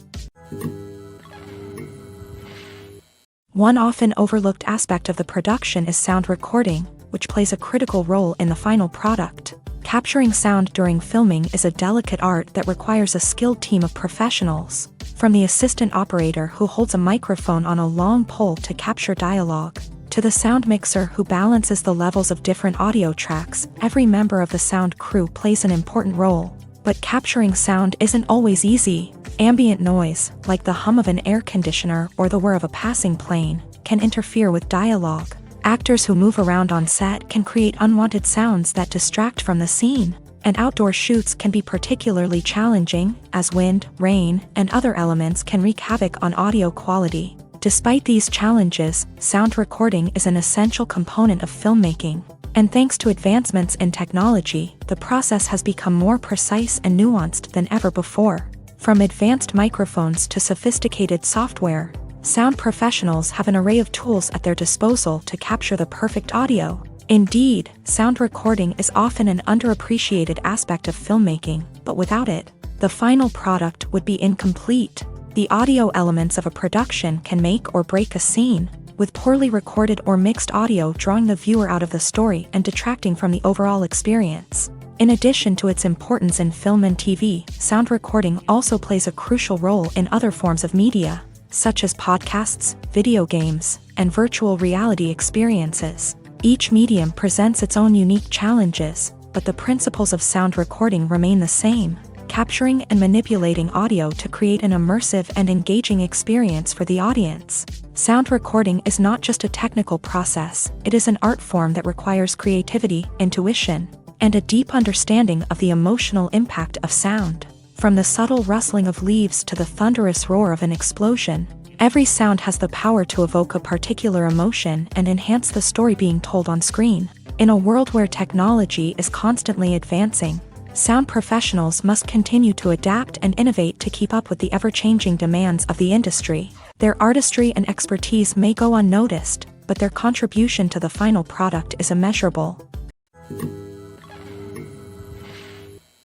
One often overlooked aspect of the production is sound recording, which plays a critical role in the final product. Capturing sound during filming is a delicate art that requires a skilled team of professionals. From the assistant operator who holds a microphone on a long pole to capture dialogue, to the sound mixer who balances the levels of different audio tracks, every member of the sound crew plays an important role. But capturing sound isn't always easy. Ambient noise, like the hum of an air conditioner or the whir of a passing plane, can interfere with dialogue. Actors who move around on set can create unwanted sounds that distract from the scene. And outdoor shoots can be particularly challenging, as wind, rain, and other elements can wreak havoc on audio quality. Despite these challenges, sound recording is an essential component of filmmaking. And thanks to advancements in technology, the process has become more precise and nuanced than ever before. From advanced microphones to sophisticated software, sound professionals have an array of tools at their disposal to capture the perfect audio. Indeed, sound recording is often an underappreciated aspect of filmmaking, but without it, the final product would be incomplete. The audio elements of a production can make or break a scene, with poorly recorded or mixed audio drawing the viewer out of the story and detracting from the overall experience. In addition to its importance in film and TV, sound recording also plays a crucial role in other forms of media, such as podcasts, video games, and virtual reality experiences. Each medium presents its own unique challenges, but the principles of sound recording remain the same, capturing and manipulating audio to create an immersive and engaging experience for the audience. Sound recording is not just a technical process, it is an art form that requires creativity, intuition, and a deep understanding of the emotional impact of sound. From the subtle rustling of leaves to the thunderous roar of an explosion, every sound has the power to evoke a particular emotion and enhance the story being told on screen. In a world where technology is constantly advancing, sound professionals must continue to adapt and innovate to keep up with the ever-changing demands of the industry. Their artistry and expertise may go unnoticed, but their contribution to the final product is immeasurable.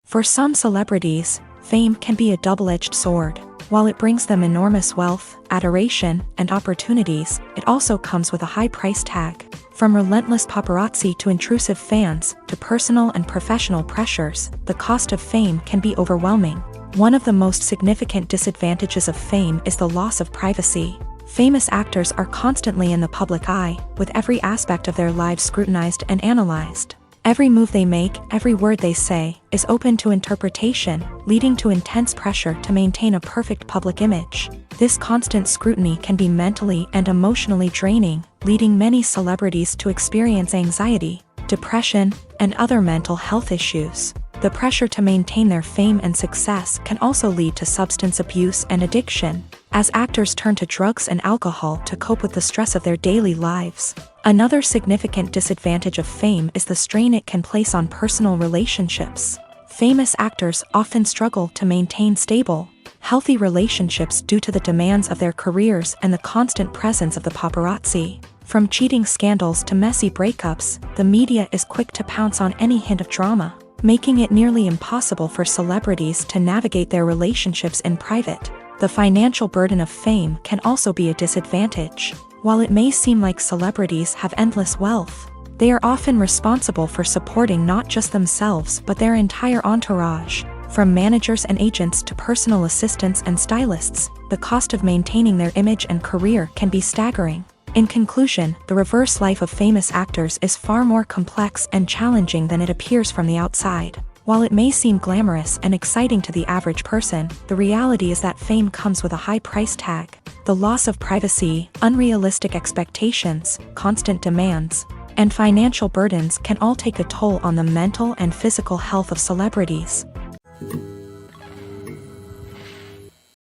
For some celebrities, fame can be a double-edged sword. While it brings them enormous wealth, adoration, and opportunities, it also comes with a high price tag. From relentless paparazzi to intrusive fans, to personal and professional pressures, the cost of fame can be overwhelming. One of the most significant disadvantages of fame is the loss of privacy. Famous actors are constantly in the public eye, with every aspect of their lives scrutinized and analyzed. Every move they make, every word they say, is open to interpretation, leading to intense pressure to maintain a perfect public image. This constant scrutiny can be mentally and emotionally draining, leading many celebrities to experience anxiety, depression, and other mental health issues. The pressure to maintain their fame and success can also lead to substance abuse and addiction, as actors turn to drugs and alcohol to cope with the stress of their daily lives. Another significant disadvantage of fame is the strain it can place on personal relationships. Famous actors often struggle to maintain stable, healthy relationships due to the demands of their careers and the constant presence of the paparazzi. From cheating scandals to messy breakups, the media is quick to pounce on any hint of drama, making it nearly impossible for celebrities to navigate their relationships in private. The financial burden of fame can also be a disadvantage. While it may seem like celebrities have endless wealth, they are often responsible for supporting not just themselves but their entire entourage. From managers and agents to personal assistants and stylists, the cost of maintaining their image and career can be staggering. In conclusion, the reverse life of famous actors is far more complex and challenging than it appears from the outside. While it may seem glamorous and exciting to the average person, the reality is that fame comes with a high price tag. The loss of privacy, unrealistic expectations, constant demands, and financial burdens can all take a toll on the mental and physical health of celebrities.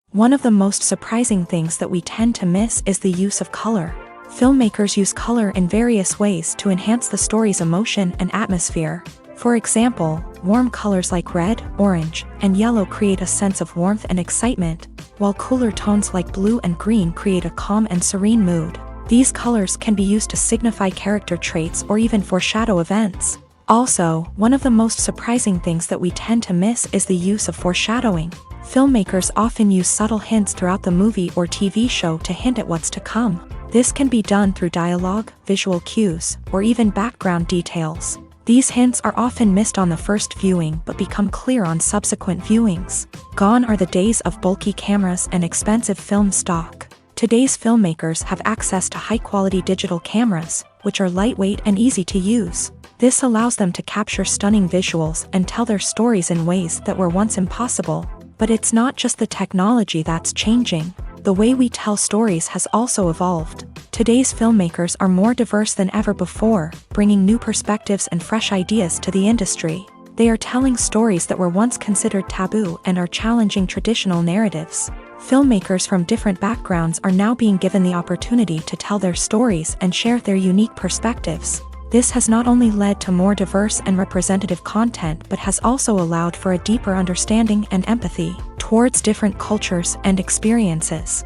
One of the most surprising things that we tend to miss is the use of color. Filmmakers use color in various ways to enhance the story's emotion and atmosphere. For example, warm colors like red, orange, and yellow create a sense of warmth and excitement, while cooler tones like blue and green create a calm and serene mood. These colors can be used to signify character traits or even foreshadow events. Also, one of the most surprising things that we tend to miss is the use of foreshadowing. Filmmakers often use subtle hints throughout the movie or TV show to hint at what's to come. This can be done through dialogue, visual cues, or even background details. These hints are often missed on the first viewing but become clear on subsequent viewings. Gone are the days of bulky cameras and expensive film stock. Today's filmmakers have access to high-quality digital cameras, which are lightweight and easy to use. This allows them to capture stunning visuals and tell their stories in ways that were once impossible. But it's not just the technology that's changing. The way we tell stories has also evolved. Today's filmmakers are more diverse than ever before, bringing new perspectives and fresh ideas to the industry. They are telling stories that were once considered taboo and are challenging traditional narratives. Filmmakers from different backgrounds are now being given the opportunity to tell their stories and share their unique perspectives. This has not only led to more diverse and representative content but has also allowed for a deeper understanding and empathy towards different cultures and experiences.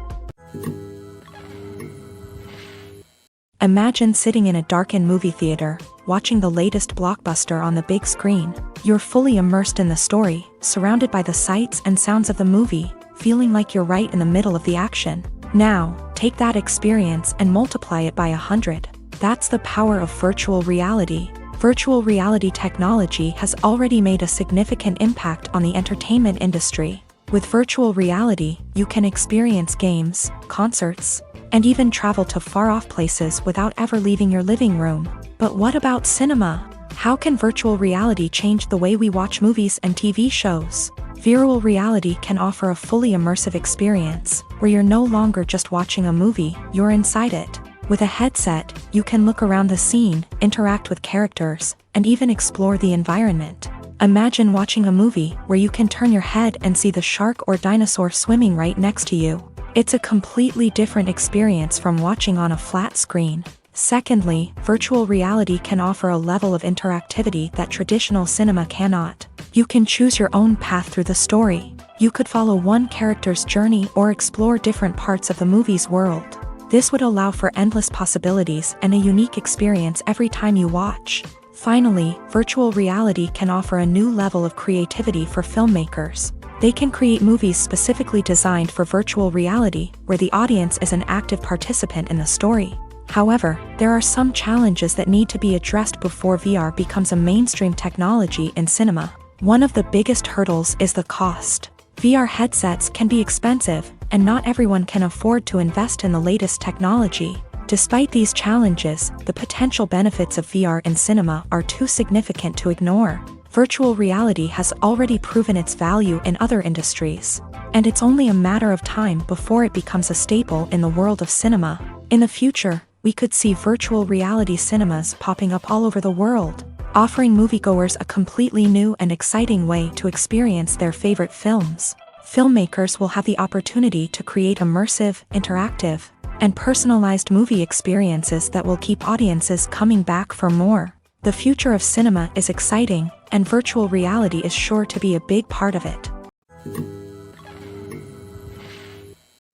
Imagine sitting in a darkened movie theater, watching the latest blockbuster on the big screen. You're fully immersed in the story, surrounded by the sights and sounds of the movie, feeling like you're right in the middle of the action. Now, take that experience and multiply it by 100. That's the power of virtual reality. Virtual reality technology has already made a significant impact on the entertainment industry. With virtual reality, you can experience games, concerts, and even travel to far-off places without ever leaving your living room. But what about cinema? How can virtual reality change the way we watch movies and TV shows? Virtual reality can offer a fully immersive experience, where you're no longer just watching a movie, you're inside it. With a headset, you can look around the scene, interact with characters, and even explore the environment. Imagine watching a movie where you can turn your head and see the shark or dinosaur swimming right next to you. It's a completely different experience from watching on a flat screen. Secondly, virtual reality can offer a level of interactivity that traditional cinema cannot. You can choose your own path through the story. You could follow one character's journey or explore different parts of the movie's world. This would allow for endless possibilities and a unique experience every time you watch. Finally, virtual reality can offer a new level of creativity for filmmakers. They can create movies specifically designed for virtual reality, where the audience is an active participant in the story. However, there are some challenges that need to be addressed before VR becomes a mainstream technology in cinema. One of the biggest hurdles is the cost. VR headsets can be expensive, and not everyone can afford to invest in the latest technology. Despite these challenges, the potential benefits of VR in cinema are too significant to ignore. Virtual reality has already proven its value in other industries, and it's only a matter of time before it becomes a staple in the world of cinema. In the future, we could see virtual reality cinemas popping up all over the world, offering moviegoers a completely new and exciting way to experience their favorite films. Filmmakers will have the opportunity to create immersive, interactive, and personalized movie experiences that will keep audiences coming back for more. The future of cinema is exciting, and virtual reality is sure to be a big part of it.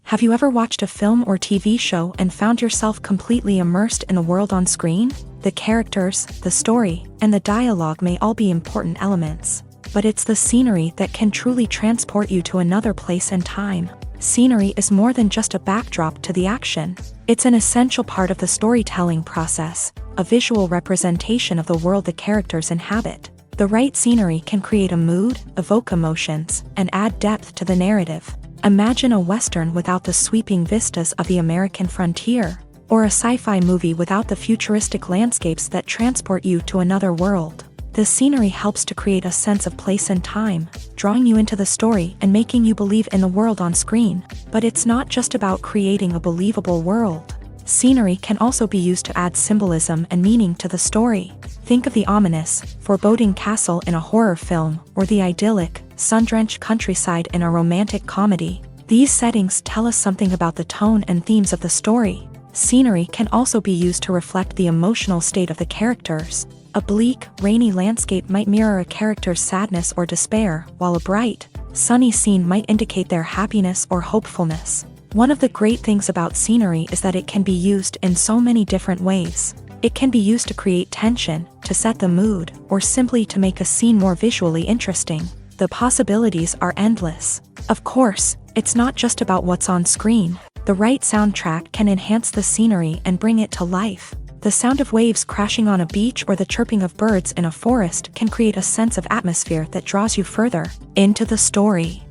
Have you ever watched a film or TV show and found yourself completely immersed in the world on screen? The characters, the story, and the dialogue may all be important elements, but it's the scenery that can truly transport you to another place and time. Scenery is more than just a backdrop to the action. It's an essential part of the storytelling process, a visual representation of the world the characters inhabit. The right scenery can create a mood, evoke emotions, and add depth to the narrative. Imagine a Western without the sweeping vistas of the American frontier, or a sci-fi movie without the futuristic landscapes that transport you to another world. The scenery helps to create a sense of place and time, drawing you into the story and making you believe in the world on screen. But it's not just about creating a believable world. Scenery can also be used to add symbolism and meaning to the story. Think of the ominous, foreboding castle in a horror film, or the idyllic, sun-drenched countryside in a romantic comedy. These settings tell us something about the tone and themes of the story. Scenery can also be used to reflect the emotional state of the characters. A bleak, rainy landscape might mirror a character's sadness or despair, while a bright, sunny scene might indicate their happiness or hopefulness. One of the great things about scenery is that it can be used in so many different ways. It can be used to create tension, to set the mood, or simply to make a scene more visually interesting. The possibilities are endless. Of course, it's not just about what's on screen. The right soundtrack can enhance the scenery and bring it to life. The sound of waves crashing on a beach or the chirping of birds in a forest can create a sense of atmosphere that draws you further into the story.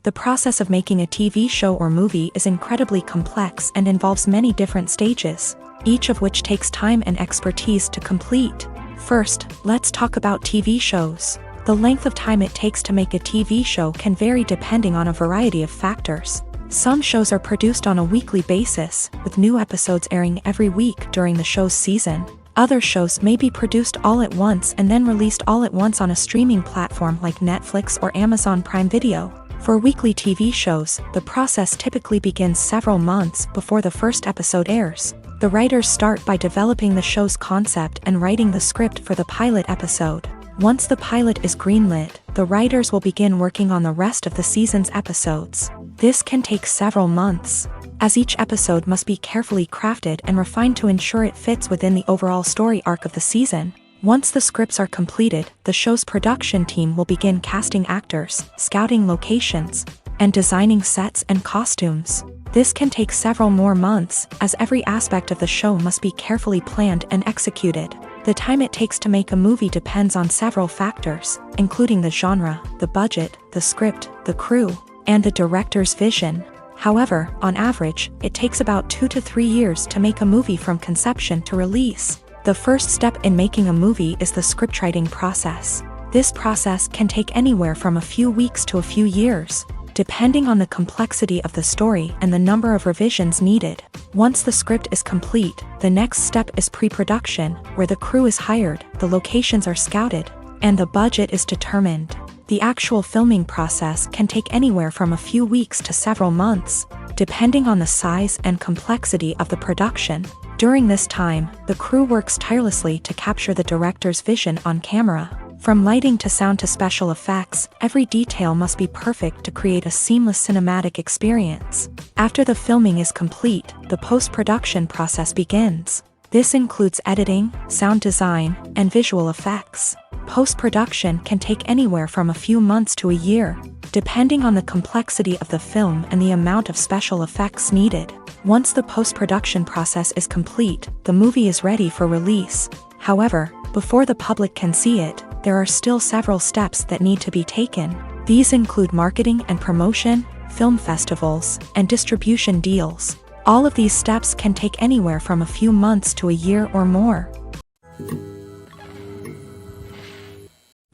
The process of making a TV show or movie is incredibly complex and involves many different stages, each of which takes time and expertise to complete. First, let's talk about TV shows. The length of time it takes to make a TV show can vary depending on a variety of factors. Some shows are produced on a weekly basis, with new episodes airing every week during the show's season. Other shows may be produced all at once and then released all at once on a streaming platform like Netflix or Amazon Prime Video. For weekly TV shows, the process typically begins several months before the first episode airs. The writers start by developing the show's concept and writing the script for the pilot episode. Once the pilot is greenlit, the writers will begin working on the rest of the season's episodes. This can take several months, as each episode must be carefully crafted and refined to ensure it fits within the overall story arc of the season. Once the scripts are completed, the show's production team will begin casting actors, scouting locations, and designing sets and costumes. This can take several more months, as every aspect of the show must be carefully planned and executed. The time it takes to make a movie depends on several factors, including the genre, the budget, the script, the crew, and the director's vision. However, on average, it takes about 2 to 3 years to make a movie from conception to release. The first step in making a movie is the scriptwriting process. This process can take anywhere from a few weeks to a few years, depending on the complexity of the story and the number of revisions needed. Once the script is complete, the next step is pre-production, where the crew is hired, the locations are scouted, and the budget is determined. The actual filming process can take anywhere from a few weeks to several months, depending on the size and complexity of the production. During this time, the crew works tirelessly to capture the director's vision on camera. From lighting to sound to special effects, every detail must be perfect to create a seamless cinematic experience. After the filming is complete, the post-production process begins. This includes editing, sound design, and visual effects. Post-production can take anywhere from a few months to a year, depending on the complexity of the film and the amount of special effects needed. Once the post-production process is complete, the movie is ready for release. However, before the public can see it, there are still several steps that need to be taken. These include marketing and promotion, film festivals, and distribution deals. All of these steps can take anywhere from a few months to a year or more.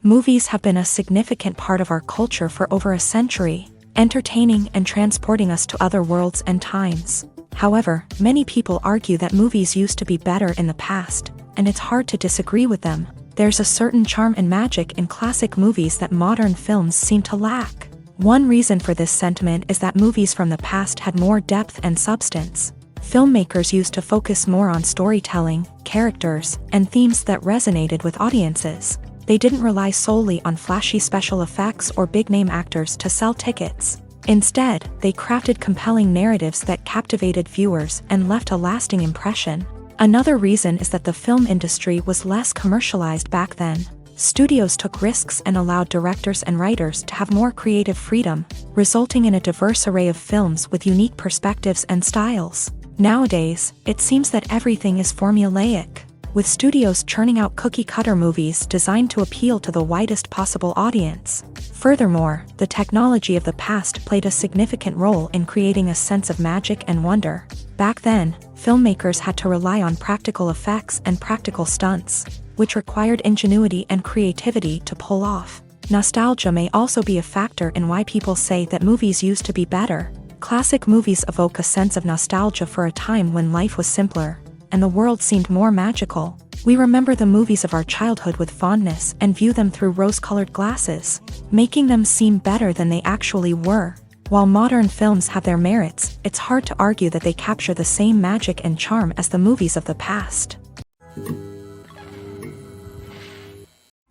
Movies have been a significant part of our culture for over a century, entertaining and transporting us to other worlds and times. However, many people argue that movies used to be better in the past, and it's hard to disagree with them. There's a certain charm and magic in classic movies that modern films seem to lack. One reason for this sentiment is that movies from the past had more depth and substance. Filmmakers used to focus more on storytelling, characters, and themes that resonated with audiences. They didn't rely solely on flashy special effects or big-name actors to sell tickets. Instead, they crafted compelling narratives that captivated viewers and left a lasting impression. Another reason is that the film industry was less commercialized back then. Studios took risks and allowed directors and writers to have more creative freedom, resulting in a diverse array of films with unique perspectives and styles. Nowadays, it seems that everything is formulaic, with studios churning out cookie-cutter movies designed to appeal to the widest possible audience. Furthermore, the technology of the past played a significant role in creating a sense of magic and wonder. Back then, filmmakers had to rely on practical effects and practical stunts, which required ingenuity and creativity to pull off. Nostalgia may also be a factor in why people say that movies used to be better. Classic movies evoke a sense of nostalgia for a time when life was simpler, and the world seemed more magical. We remember the movies of our childhood with fondness and view them through rose-colored glasses, making them seem better than they actually were. While modern films have their merits, it's hard to argue that they capture the same magic and charm as the movies of the past.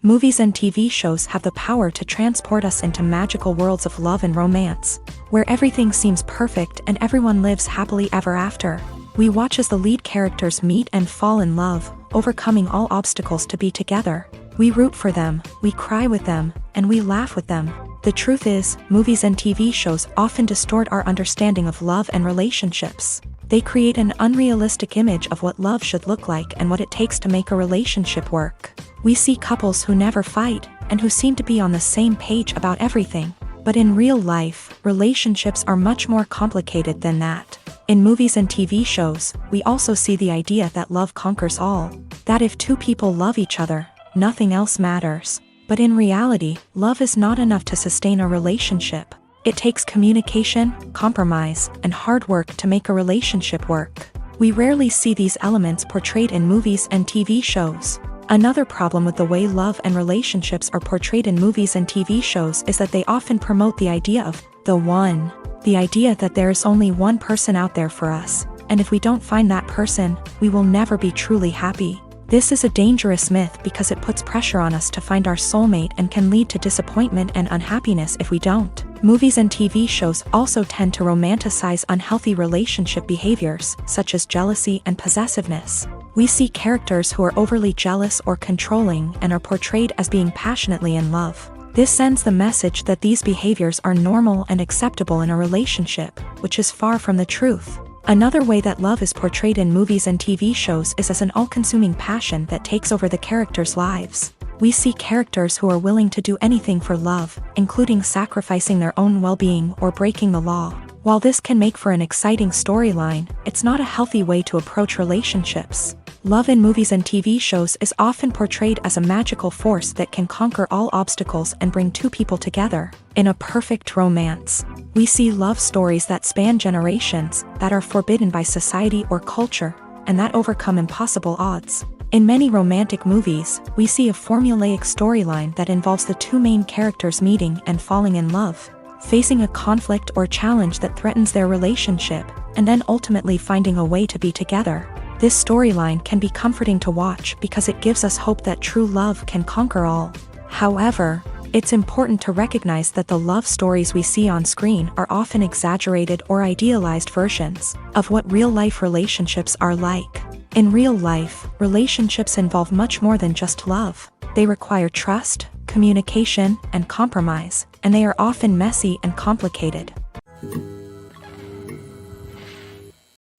Movies and TV shows have the power to transport us into magical worlds of love and romance, where everything seems perfect and everyone lives happily ever after. We watch as the lead characters meet and fall in love, overcoming all obstacles to be together. We root for them, we cry with them, and we laugh with them. The truth is, movies and TV shows often distort our understanding of love and relationships. They create an unrealistic image of what love should look like and what it takes to make a relationship work. We see couples who never fight, and who seem to be on the same page about everything. But in real life, relationships are much more complicated than that. In movies and TV shows, we also see the idea that love conquers all. That if two people love each other, nothing else matters. But in reality, love is not enough to sustain a relationship. It takes communication, compromise, and hard work to make a relationship work. We rarely see these elements portrayed in movies and TV shows. Another problem with the way love and relationships are portrayed in movies and TV shows is that they often promote the idea of the one. The idea that there is only one person out there for us, and if we don't find that person, we will never be truly happy. This is a dangerous myth because it puts pressure on us to find our soulmate and can lead to disappointment and unhappiness if we don't. Movies and TV shows also tend to romanticize unhealthy relationship behaviors, such as jealousy and possessiveness. We see characters who are overly jealous or controlling and are portrayed as being passionately in love. This sends the message that these behaviors are normal and acceptable in a relationship, which is far from the truth. Another way that love is portrayed in movies and TV shows is as an all-consuming passion that takes over the characters' lives. We see characters who are willing to do anything for love, including sacrificing their own well-being or breaking the law. While this can make for an exciting storyline, it's not a healthy way to approach relationships. Love in movies and TV shows is often portrayed as a magical force that can conquer all obstacles and bring two people together in a perfect romance. We see love stories that span generations, that are forbidden by society or culture, and that overcome impossible odds. In many romantic movies, we see a formulaic storyline that involves the two main characters meeting and falling in love, facing a conflict or challenge that threatens their relationship, and then ultimately finding a way to be together. This storyline can be comforting to watch because it gives us hope that true love can conquer all. However, it's important to recognize that the love stories we see on screen are often exaggerated or idealized versions of what real-life relationships are like. In real life, relationships involve much more than just love. They require trust, communication, and compromise, and they are often messy and complicated.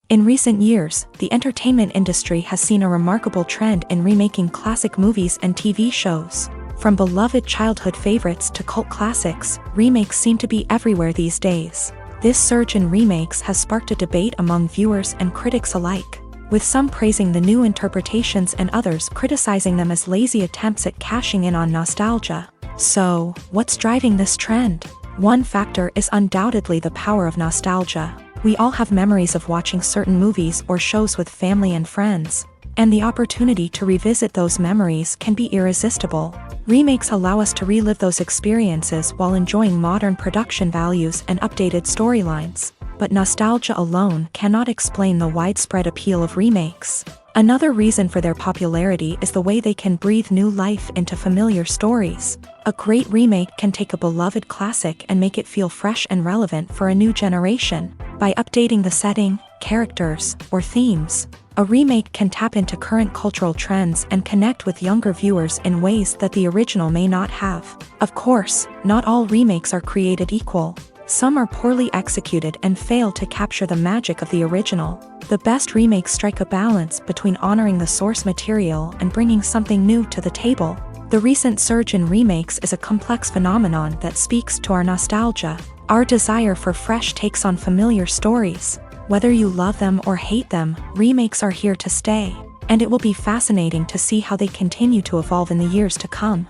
In recent years, the entertainment industry has seen a remarkable trend in remaking classic movies and TV shows. From beloved childhood favorites to cult classics, remakes seem to be everywhere these days. This surge in remakes has sparked a debate among viewers and critics alike, with some praising the new interpretations and others criticizing them as lazy attempts at cashing in on nostalgia. So, what's driving this trend? One factor is undoubtedly the power of nostalgia. We all have memories of watching certain movies or shows with family and friends, and the opportunity to revisit those memories can be irresistible. Remakes allow us to relive those experiences while enjoying modern production values and updated storylines, but nostalgia alone cannot explain the widespread appeal of remakes. Another reason for their popularity is the way they can breathe new life into familiar stories. A great remake can take a beloved classic and make it feel fresh and relevant for a new generation. By updating the setting, characters, or themes, a remake can tap into current cultural trends and connect with younger viewers in ways that the original may not have. Of course, not all remakes are created equal. Some are poorly executed and fail to capture the magic of the original. The best remakes strike a balance between honoring the source material and bringing something new to the table. The recent surge in remakes is a complex phenomenon that speaks to our nostalgia, our desire for fresh takes on familiar stories. Whether you love them or hate them, remakes are here to stay, and it will be fascinating to see how they continue to evolve in the years to come.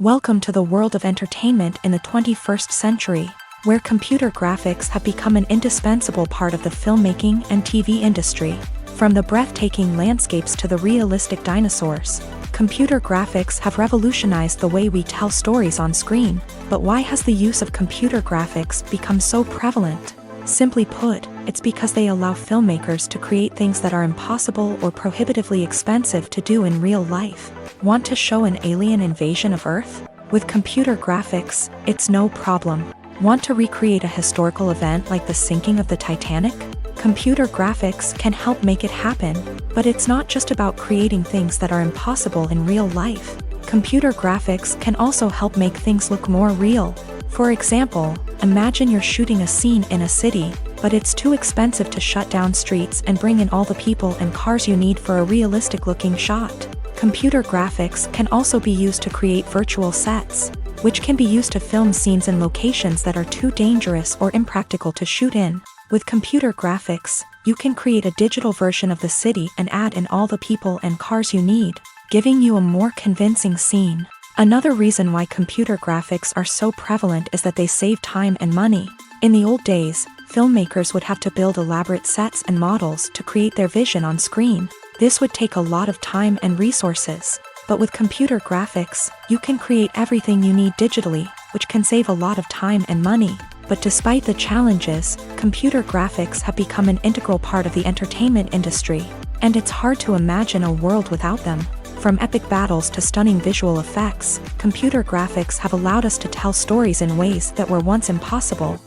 Welcome to the world of entertainment in the 21st century, where computer graphics have become an indispensable part of the filmmaking and TV industry. From the breathtaking landscapes to the realistic dinosaurs, computer graphics have revolutionized the way we tell stories on screen. But why has the use of computer graphics become so prevalent? Simply put, it's because they allow filmmakers to create things that are impossible or prohibitively expensive to do in real life. Want to show an alien invasion of Earth? With computer graphics, it's no problem. Want to recreate a historical event like the sinking of the Titanic? Computer graphics can help make it happen, but it's not just about creating things that are impossible in real life. Computer graphics can also help make things look more real. For example, imagine you're shooting a scene in a city, but it's too expensive to shut down streets and bring in all the people and cars you need for a realistic-looking shot. Computer graphics can also be used to create virtual sets, which can be used to film scenes in locations that are too dangerous or impractical to shoot in. With computer graphics, you can create a digital version of the city and add in all the people and cars you need, giving you a more convincing scene. Another reason why computer graphics are so prevalent is that they save time and money. In the old days, filmmakers would have to build elaborate sets and models to create their vision on screen. This would take a lot of time and resources. But with computer graphics, you can create everything you need digitally, which can save a lot of time and money. But despite the challenges, computer graphics have become an integral part of the entertainment industry, and it's hard to imagine a world without them. From epic battles to stunning visual effects, computer graphics have allowed us to tell stories in ways that were once impossible.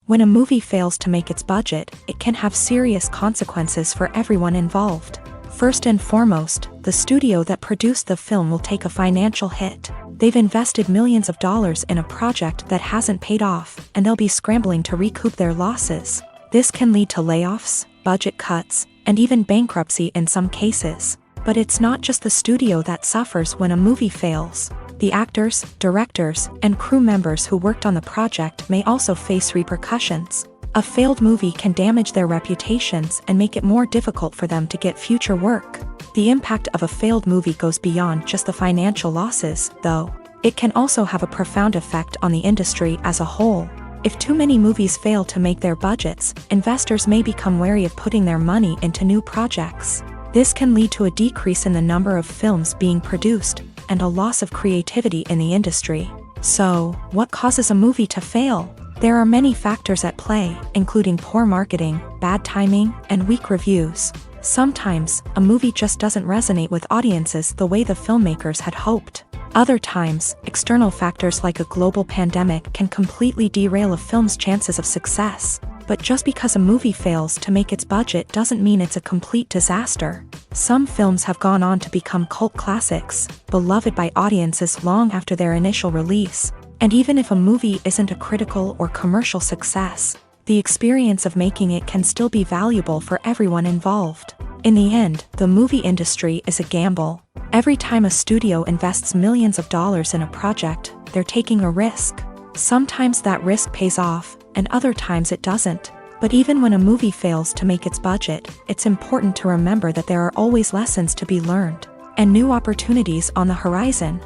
When a movie fails to make its budget, it can have serious consequences for everyone involved. First and foremost, the studio that produced the film will take a financial hit. They've invested millions of dollars in a project that hasn't paid off, and they'll be scrambling to recoup their losses. This can lead to layoffs, budget cuts, and even bankruptcy in some cases. But it's not just the studio that suffers when a movie fails. The actors, directors, and crew members who worked on the project may also face repercussions. A failed movie can damage their reputations and make it more difficult for them to get future work. The impact of a failed movie goes beyond just the financial losses, though. It can also have a profound effect on the industry as a whole. If too many movies fail to make their budgets, investors may become wary of putting their money into new projects. This can lead to a decrease in the number of films being produced, and a loss of creativity in the industry. So, what causes a movie to fail? There are many factors at play, including poor marketing, bad timing, and weak reviews. Sometimes, a movie just doesn't resonate with audiences the way the filmmakers had hoped. Other times, external factors like a global pandemic can completely derail a film's chances of success. But just because a movie fails to make its budget doesn't mean it's a complete disaster. Some films have gone on to become cult classics, beloved by audiences long after their initial release. And even if a movie isn't a critical or commercial success, the experience of making it can still be valuable for everyone involved. In the end, the movie industry is a gamble. Every time a studio invests millions of dollars in a project, they're taking a risk. Sometimes that risk pays off, and other times it doesn't. But even when a movie fails to make its budget, it's important to remember that there are always lessons to be learned, and new opportunities on the horizon.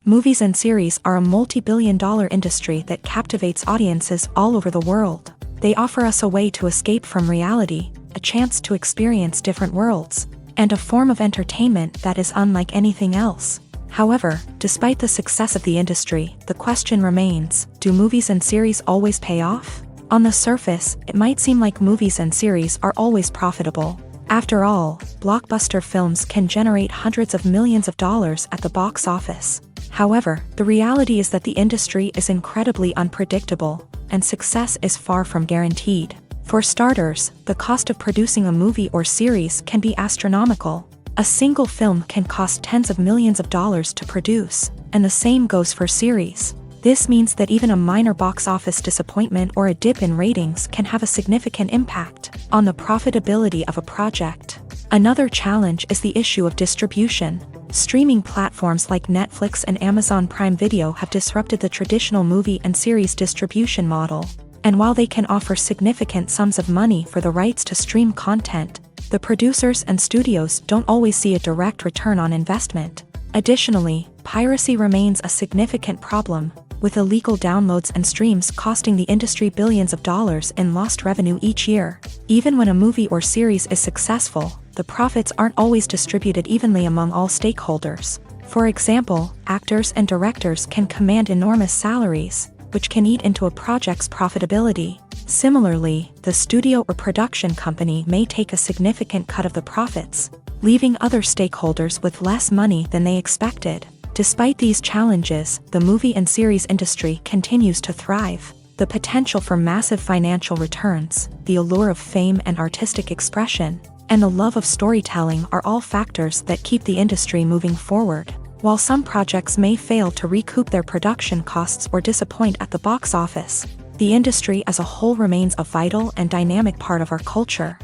Movies and series are a multi-billion-dollar industry that captivates audiences all over the world. They offer us a way to escape from reality, a chance to experience different worlds, and a form of entertainment that is unlike anything else. However, despite the success of the industry, the question remains, do movies and series always pay off? On the surface, it might seem like movies and series are always profitable. After all, blockbuster films can generate hundreds of millions of dollars at the box office. However, the reality is that the industry is incredibly unpredictable, and success is far from guaranteed. For starters, the cost of producing a movie or series can be astronomical. A single film can cost tens of millions of dollars to produce, and the same goes for series. This means that even a minor box office disappointment or a dip in ratings can have a significant impact on the profitability of a project. Another challenge is the issue of distribution. Streaming platforms like Netflix and Amazon Prime Video have disrupted the traditional movie and series distribution model. And while they can offer significant sums of money for the rights to stream content, the producers and studios don't always see a direct return on investment. Additionally, piracy remains a significant problem, with illegal downloads and streams costing the industry billions of dollars in lost revenue each year. Even when a movie or series is successful, the profits aren't always distributed evenly among all stakeholders. For example, actors and directors can command enormous salaries, which can eat into a project's profitability. Similarly, the studio or production company may take a significant cut of the profits, leaving other stakeholders with less money than they expected. Despite these challenges, the movie and series industry continues to thrive. The potential for massive financial returns, the allure of fame and artistic expression, and the love of storytelling are all factors that keep the industry moving forward. While some projects may fail to recoup their production costs or disappoint at the box office, the industry as a whole remains a vital and dynamic part of our culture.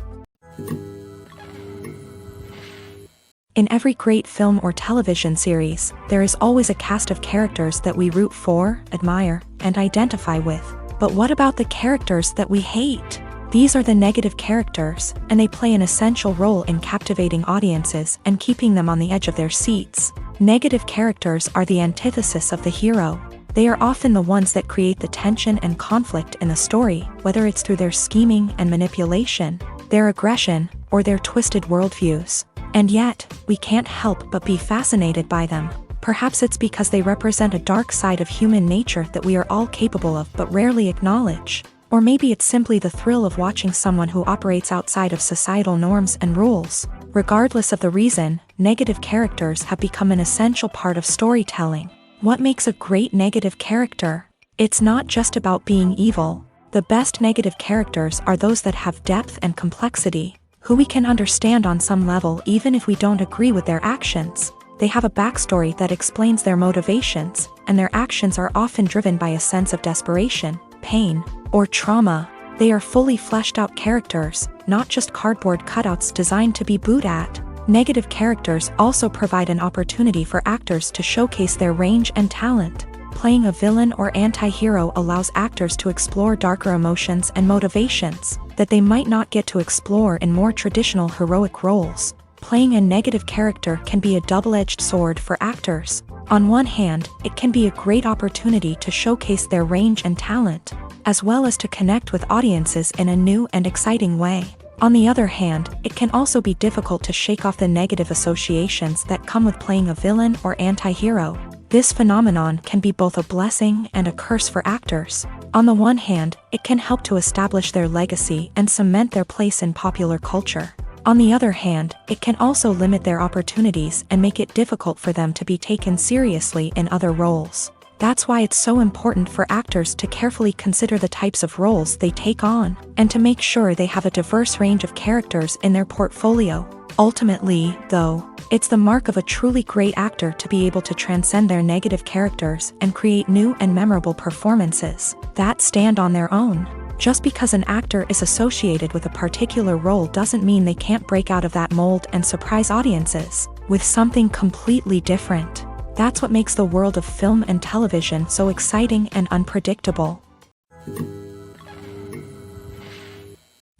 In every great film or television series, there is always a cast of characters that we root for, admire, and identify with. But what about the characters that we hate? These are the negative characters, and they play an essential role in captivating audiences and keeping them on the edge of their seats. Negative characters are the antithesis of the hero. They are often the ones that create the tension and conflict in the story, whether it's through their scheming and manipulation, their aggression, or their twisted worldviews. And yet, we can't help but be fascinated by them. Perhaps it's because they represent a dark side of human nature that we are all capable of but rarely acknowledge. Or maybe it's simply the thrill of watching someone who operates outside of societal norms and rules. Regardless of the reason, negative characters have become an essential part of storytelling. What makes a great negative character? It's not just about being evil. The best negative characters are those that have depth and complexity, who we can understand on some level even if we don't agree with their actions. They have a backstory that explains their motivations, and their actions are often driven by a sense of desperation, pain, or trauma. They are fully fleshed out characters, not just cardboard cutouts designed to be booed at. Negative characters also provide an opportunity for actors to showcase their range and talent. Playing a villain or anti-hero allows actors to explore darker emotions and motivations that they might not get to explore in more traditional heroic roles. Playing a negative character can be a double-edged sword for actors. On one hand, it can be a great opportunity to showcase their range and talent, as well as to connect with audiences in a new and exciting way. On the other hand, it can also be difficult to shake off the negative associations that come with playing a villain or anti-hero. This phenomenon can be both a blessing and a curse for actors. On the one hand, it can help to establish their legacy and cement their place in popular culture. On the other hand, it can also limit their opportunities and make it difficult for them to be taken seriously in other roles. That's why it's so important for actors to carefully consider the types of roles they take on, and to make sure they have a diverse range of characters in their portfolio. Ultimately, though, it's the mark of a truly great actor to be able to transcend their negative characters and create new and memorable performances that stand on their own. Just because an actor is associated with a particular role doesn't mean they can't break out of that mold and surprise audiences with something completely different. That's what makes the world of film and television so exciting and unpredictable.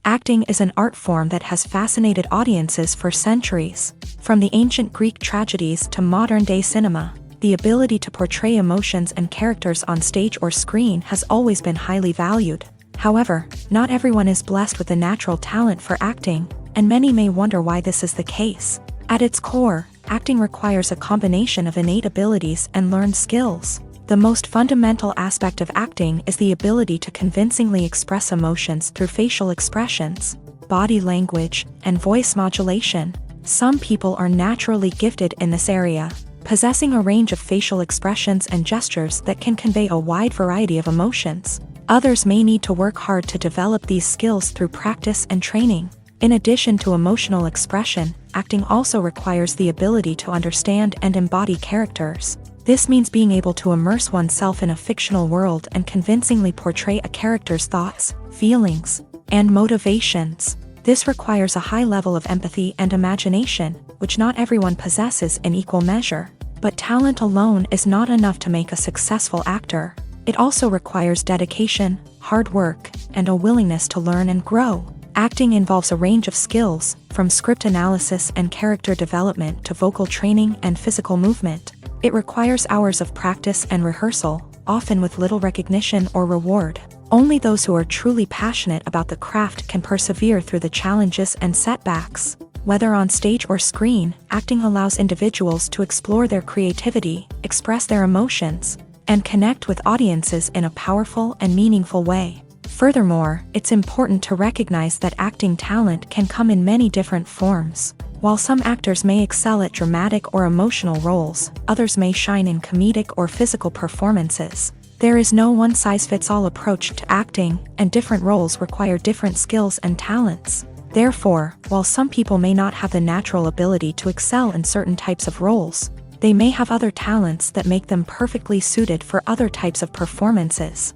Acting is an art form that has fascinated audiences for centuries. From the ancient Greek tragedies to modern-day cinema, the ability to portray emotions and characters on stage or screen has always been highly valued. However, not everyone is blessed with a natural talent for acting, and many may wonder why this is the case. At its core, acting requires a combination of innate abilities and learned skills. The most fundamental aspect of acting is the ability to convincingly express emotions through facial expressions, body language, and voice modulation. Some people are naturally gifted in this area, possessing a range of facial expressions and gestures that can convey a wide variety of emotions. Others may need to work hard to develop these skills through practice and training. In addition to emotional expression, acting also requires the ability to understand and embody characters. This means being able to immerse oneself in a fictional world and convincingly portray a character's thoughts, feelings, and motivations. This requires a high level of empathy and imagination, which not everyone possesses in equal measure. But talent alone is not enough to make a successful actor. It also requires dedication, hard work, and a willingness to learn and grow. Acting involves a range of skills, from script analysis and character development to vocal training and physical movement. It requires hours of practice and rehearsal, often with little recognition or reward. Only those who are truly passionate about the craft can persevere through the challenges and setbacks. Whether on stage or screen, acting allows individuals to explore their creativity, express their emotions, and connect with audiences in a powerful and meaningful way. Furthermore, it's important to recognize that acting talent can come in many different forms. While some actors may excel at dramatic or emotional roles, others may shine in comedic or physical performances. There is no one-size-fits-all approach to acting, and different roles require different skills and talents. Therefore, while some people may not have the natural ability to excel in certain types of roles, they may have other talents that make them perfectly suited for other types of performances.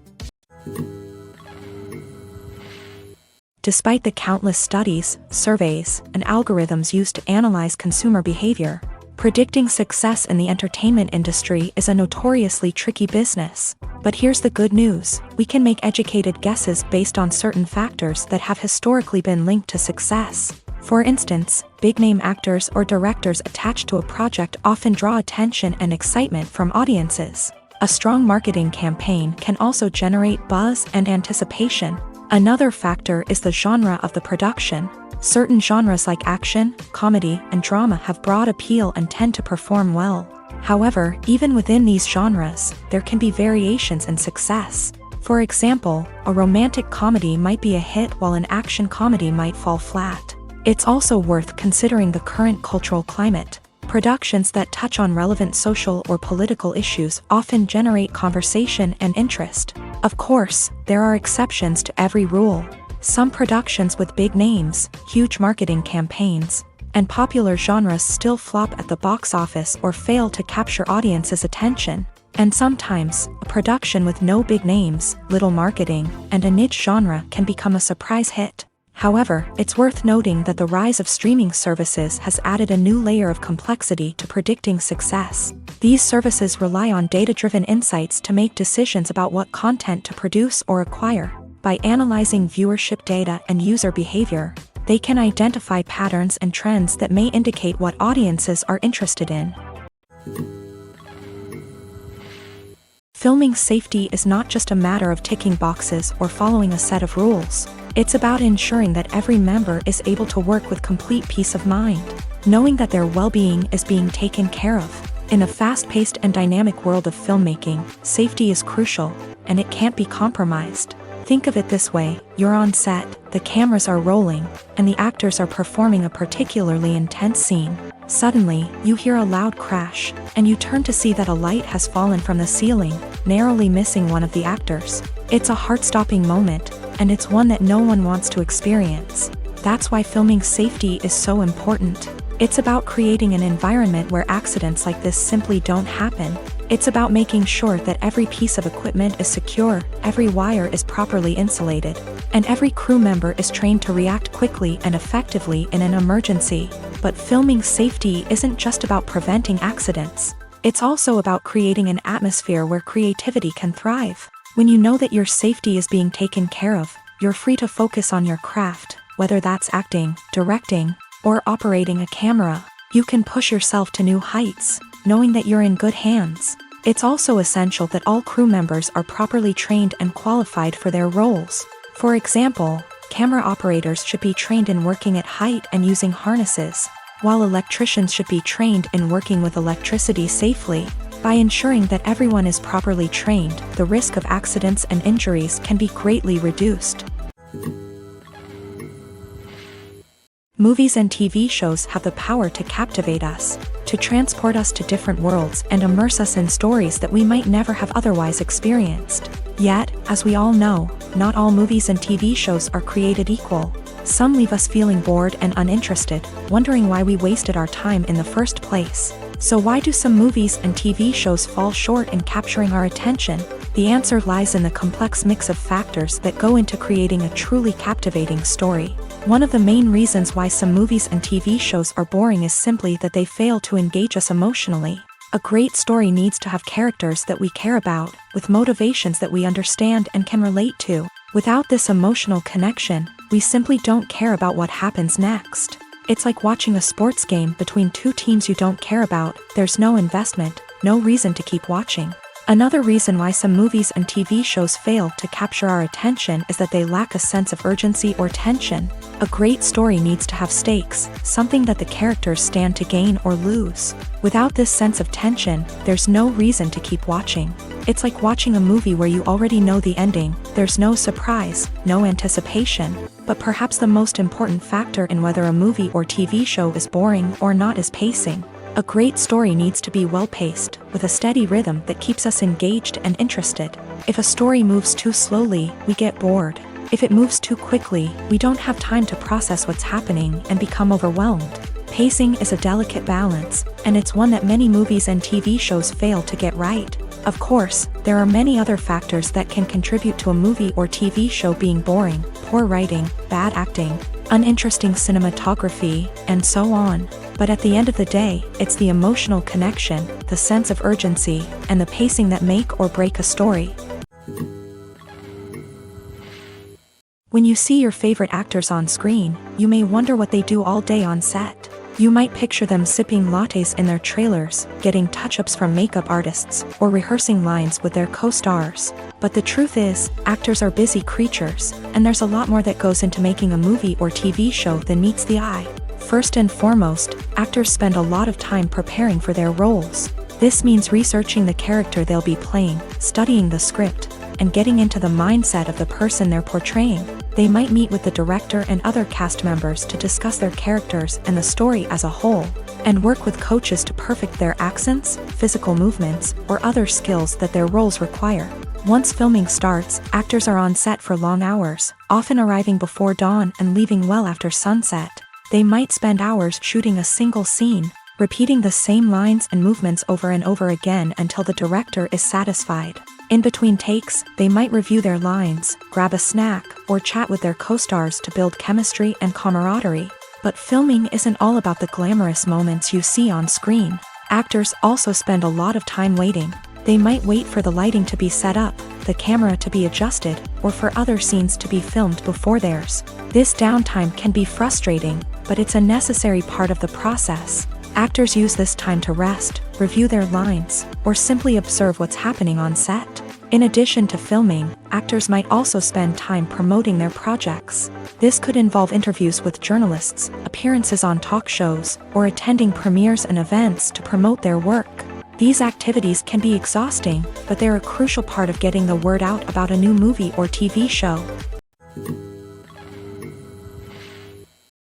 Despite the countless studies, surveys, and algorithms used to analyze consumer behavior, predicting success in the entertainment industry is a notoriously tricky business. But here's the good news: we can make educated guesses based on certain factors that have historically been linked to success. For instance, big-name actors or directors attached to a project often draw attention and excitement from audiences. A strong marketing campaign can also generate buzz and anticipation. Another factor is the genre of the production. Certain genres like action, comedy, and drama have broad appeal and tend to perform well. However, even within these genres, there can be variations in success. For example, a romantic comedy might be a hit while an action comedy might fall flat. It's also worth considering the current cultural climate. Productions that touch on relevant social or political issues often generate conversation and interest. Of course, there are exceptions to every rule. Some productions with big names, huge marketing campaigns, and popular genres still flop at the box office or fail to capture audiences' attention. And sometimes, a production with no big names, little marketing, and a niche genre can become a surprise hit. However, it's worth noting that the rise of streaming services has added a new layer of complexity to predicting success. These services rely on data-driven insights to make decisions about what content to produce or acquire. By analyzing viewership data and user behavior, they can identify patterns and trends that may indicate what audiences are interested in. Filming safety is not just a matter of ticking boxes or following a set of rules. It's about ensuring that every member is able to work with complete peace of mind, knowing that their well-being is being taken care of. In a fast-paced and dynamic world of filmmaking, safety is crucial, and it can't be compromised. Think of it this way: you're on set, the cameras are rolling, and the actors are performing a particularly intense scene. Suddenly, you hear a loud crash, and you turn to see that a light has fallen from the ceiling, narrowly missing one of the actors. It's a heart-stopping moment, and it's one that no one wants to experience. That's why filming safety is so important. It's about creating an environment where accidents like this simply don't happen. It's about making sure that every piece of equipment is secure, every wire is properly insulated, and every crew member is trained to react quickly and effectively in an emergency. But filming safety isn't just about preventing accidents. It's also about creating an atmosphere where creativity can thrive. When you know that your safety is being taken care of, you're free to focus on your craft, whether that's acting, directing, or operating a camera. You can push yourself to new heights, knowing that you're in good hands. It's also essential that all crew members are properly trained and qualified for their roles. For example, camera operators should be trained in working at height and using harnesses, while electricians should be trained in working with electricity safely. By ensuring that everyone is properly trained, the risk of accidents and injuries can be greatly reduced. Movies and TV shows have the power to captivate us, to transport us to different worlds and immerse us in stories that we might never have otherwise experienced. Yet, as we all know, not all movies and TV shows are created equal. Some leave us feeling bored and uninterested, wondering why we wasted our time in the first place. So why do some movies and TV shows fall short in capturing our attention? The answer lies in the complex mix of factors that go into creating a truly captivating story. One of the main reasons why some movies and TV shows are boring is simply that they fail to engage us emotionally. A great story needs to have characters that we care about, with motivations that we understand and can relate to. Without this emotional connection, we simply don't care about what happens next. It's like watching a sports game between two teams you don't care about. There's no investment, no reason to keep watching. Another reason why some movies and TV shows fail to capture our attention is that they lack a sense of urgency or tension. A great story needs to have stakes, something that the characters stand to gain or lose. Without this sense of tension, there's no reason to keep watching. It's like watching a movie where you already know the ending. There's no surprise, no anticipation. But perhaps the most important factor in whether a movie or TV show is boring or not is pacing. A great story needs to be well-paced, with a steady rhythm that keeps us engaged and interested. If a story moves too slowly, we get bored. If it moves too quickly, we don't have time to process what's happening and become overwhelmed. Pacing is a delicate balance, and it's one that many movies and TV shows fail to get right. Of course, there are many other factors that can contribute to a movie or TV show being boring: poor writing, bad acting, uninteresting cinematography, and so on. But at the end of the day, it's the emotional connection, the sense of urgency, and the pacing that make or break a story. When you see your favorite actors on screen, you may wonder what they do all day on set. You might picture them sipping lattes in their trailers, getting touch-ups from makeup artists, or rehearsing lines with their co-stars. But the truth is, actors are busy creatures, and there's a lot more that goes into making a movie or TV show than meets the eye. First and foremost, actors spend a lot of time preparing for their roles. This means researching the character they'll be playing, studying the script, and getting into the mindset of the person they're portraying. They might meet with the director and other cast members to discuss their characters and the story as a whole, and work with coaches to perfect their accents, physical movements, or other skills that their roles require. Once filming starts, actors are on set for long hours, often arriving before dawn and leaving well after sunset. They might spend hours shooting a single scene, repeating the same lines and movements over and over again until the director is satisfied. In between takes, they might review their lines, grab a snack, or chat with their co-stars to build chemistry and camaraderie. But filming isn't all about the glamorous moments you see on screen. Actors also spend a lot of time waiting. They might wait for the lighting to be set up, the camera to be adjusted, or for other scenes to be filmed before theirs. This downtime can be frustrating, but it's a necessary part of the process. Actors use this time to rest, review their lines, or simply observe what's happening on set. In addition to filming, actors might also spend time promoting their projects. This could involve interviews with journalists, appearances on talk shows, or attending premieres and events to promote their work. These activities can be exhausting, but they're a crucial part of getting the word out about a new movie or TV show.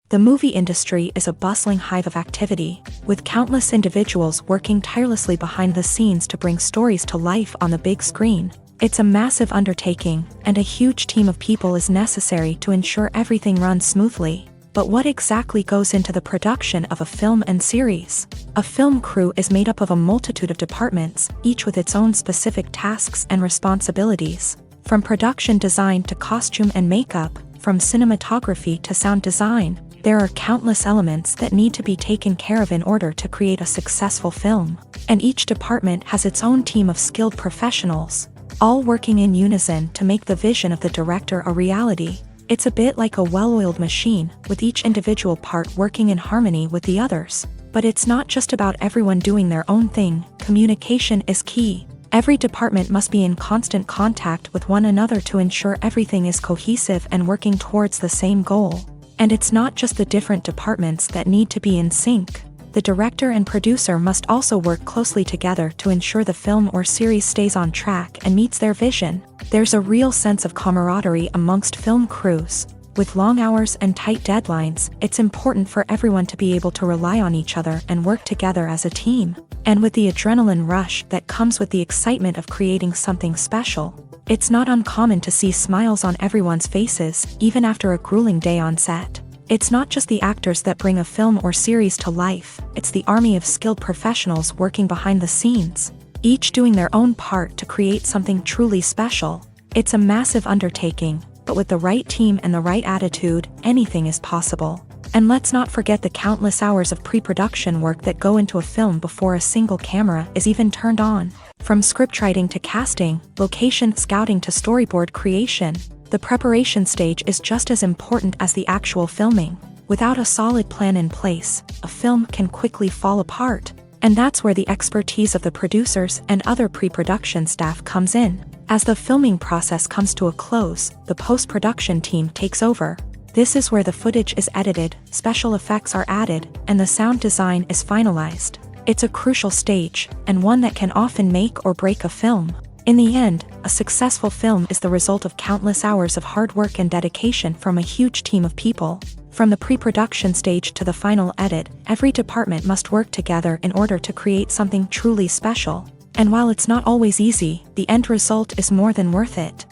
The movie industry is a bustling hive of activity, with countless individuals working tirelessly behind the scenes to bring stories to life on the big screen. It's a massive undertaking, and a huge team of people is necessary to ensure everything runs smoothly. But what exactly goes into the production of a film and series? A film crew is made up of a multitude of departments, each with its own specific tasks and responsibilities. From production design to costume and makeup, from cinematography to sound design, there are countless elements that need to be taken care of in order to create a successful film. And each department has its own team of skilled professionals, all working in unison to make the vision of the director a reality. It's a bit like a well-oiled machine, with each individual part working in harmony with the others. But it's not just about everyone doing their own thing. Communication is key. Every department must be in constant contact with one another to ensure everything is cohesive and working towards the same goal. And it's not just the different departments that need to be in sync. The director and producer must also work closely together to ensure the film or series stays on track and meets their vision. There's a real sense of camaraderie amongst film crews. With long hours and tight deadlines, it's important for everyone to be able to rely on each other and work together as a team. And with the adrenaline rush that comes with the excitement of creating something special, it's not uncommon to see smiles on everyone's faces, even after a grueling day on set. It's not just the actors that bring a film or series to life, it's the army of skilled professionals working behind the scenes, each doing their own part to create something truly special. It's a massive undertaking, but with the right team and the right attitude, anything is possible. And let's not forget the countless hours of pre-production work that go into a film before a single camera is even turned on. From scriptwriting to casting, location scouting to storyboard creation, the preparation stage is just as important as the actual filming. Without a solid plan in place, a film can quickly fall apart. And that's where the expertise of the producers and other pre-production staff comes in. As the filming process comes to a close, the post-production team takes over. This is where the footage is edited, special effects are added, and the sound design is finalized. It's a crucial stage, and one that can often make or break a film. In the end, a successful film is the result of countless hours of hard work and dedication from a huge team of people. From the pre-production stage to the final edit, every department must work together in order to create something truly special. And while it's not always easy, the end result is more than worth it.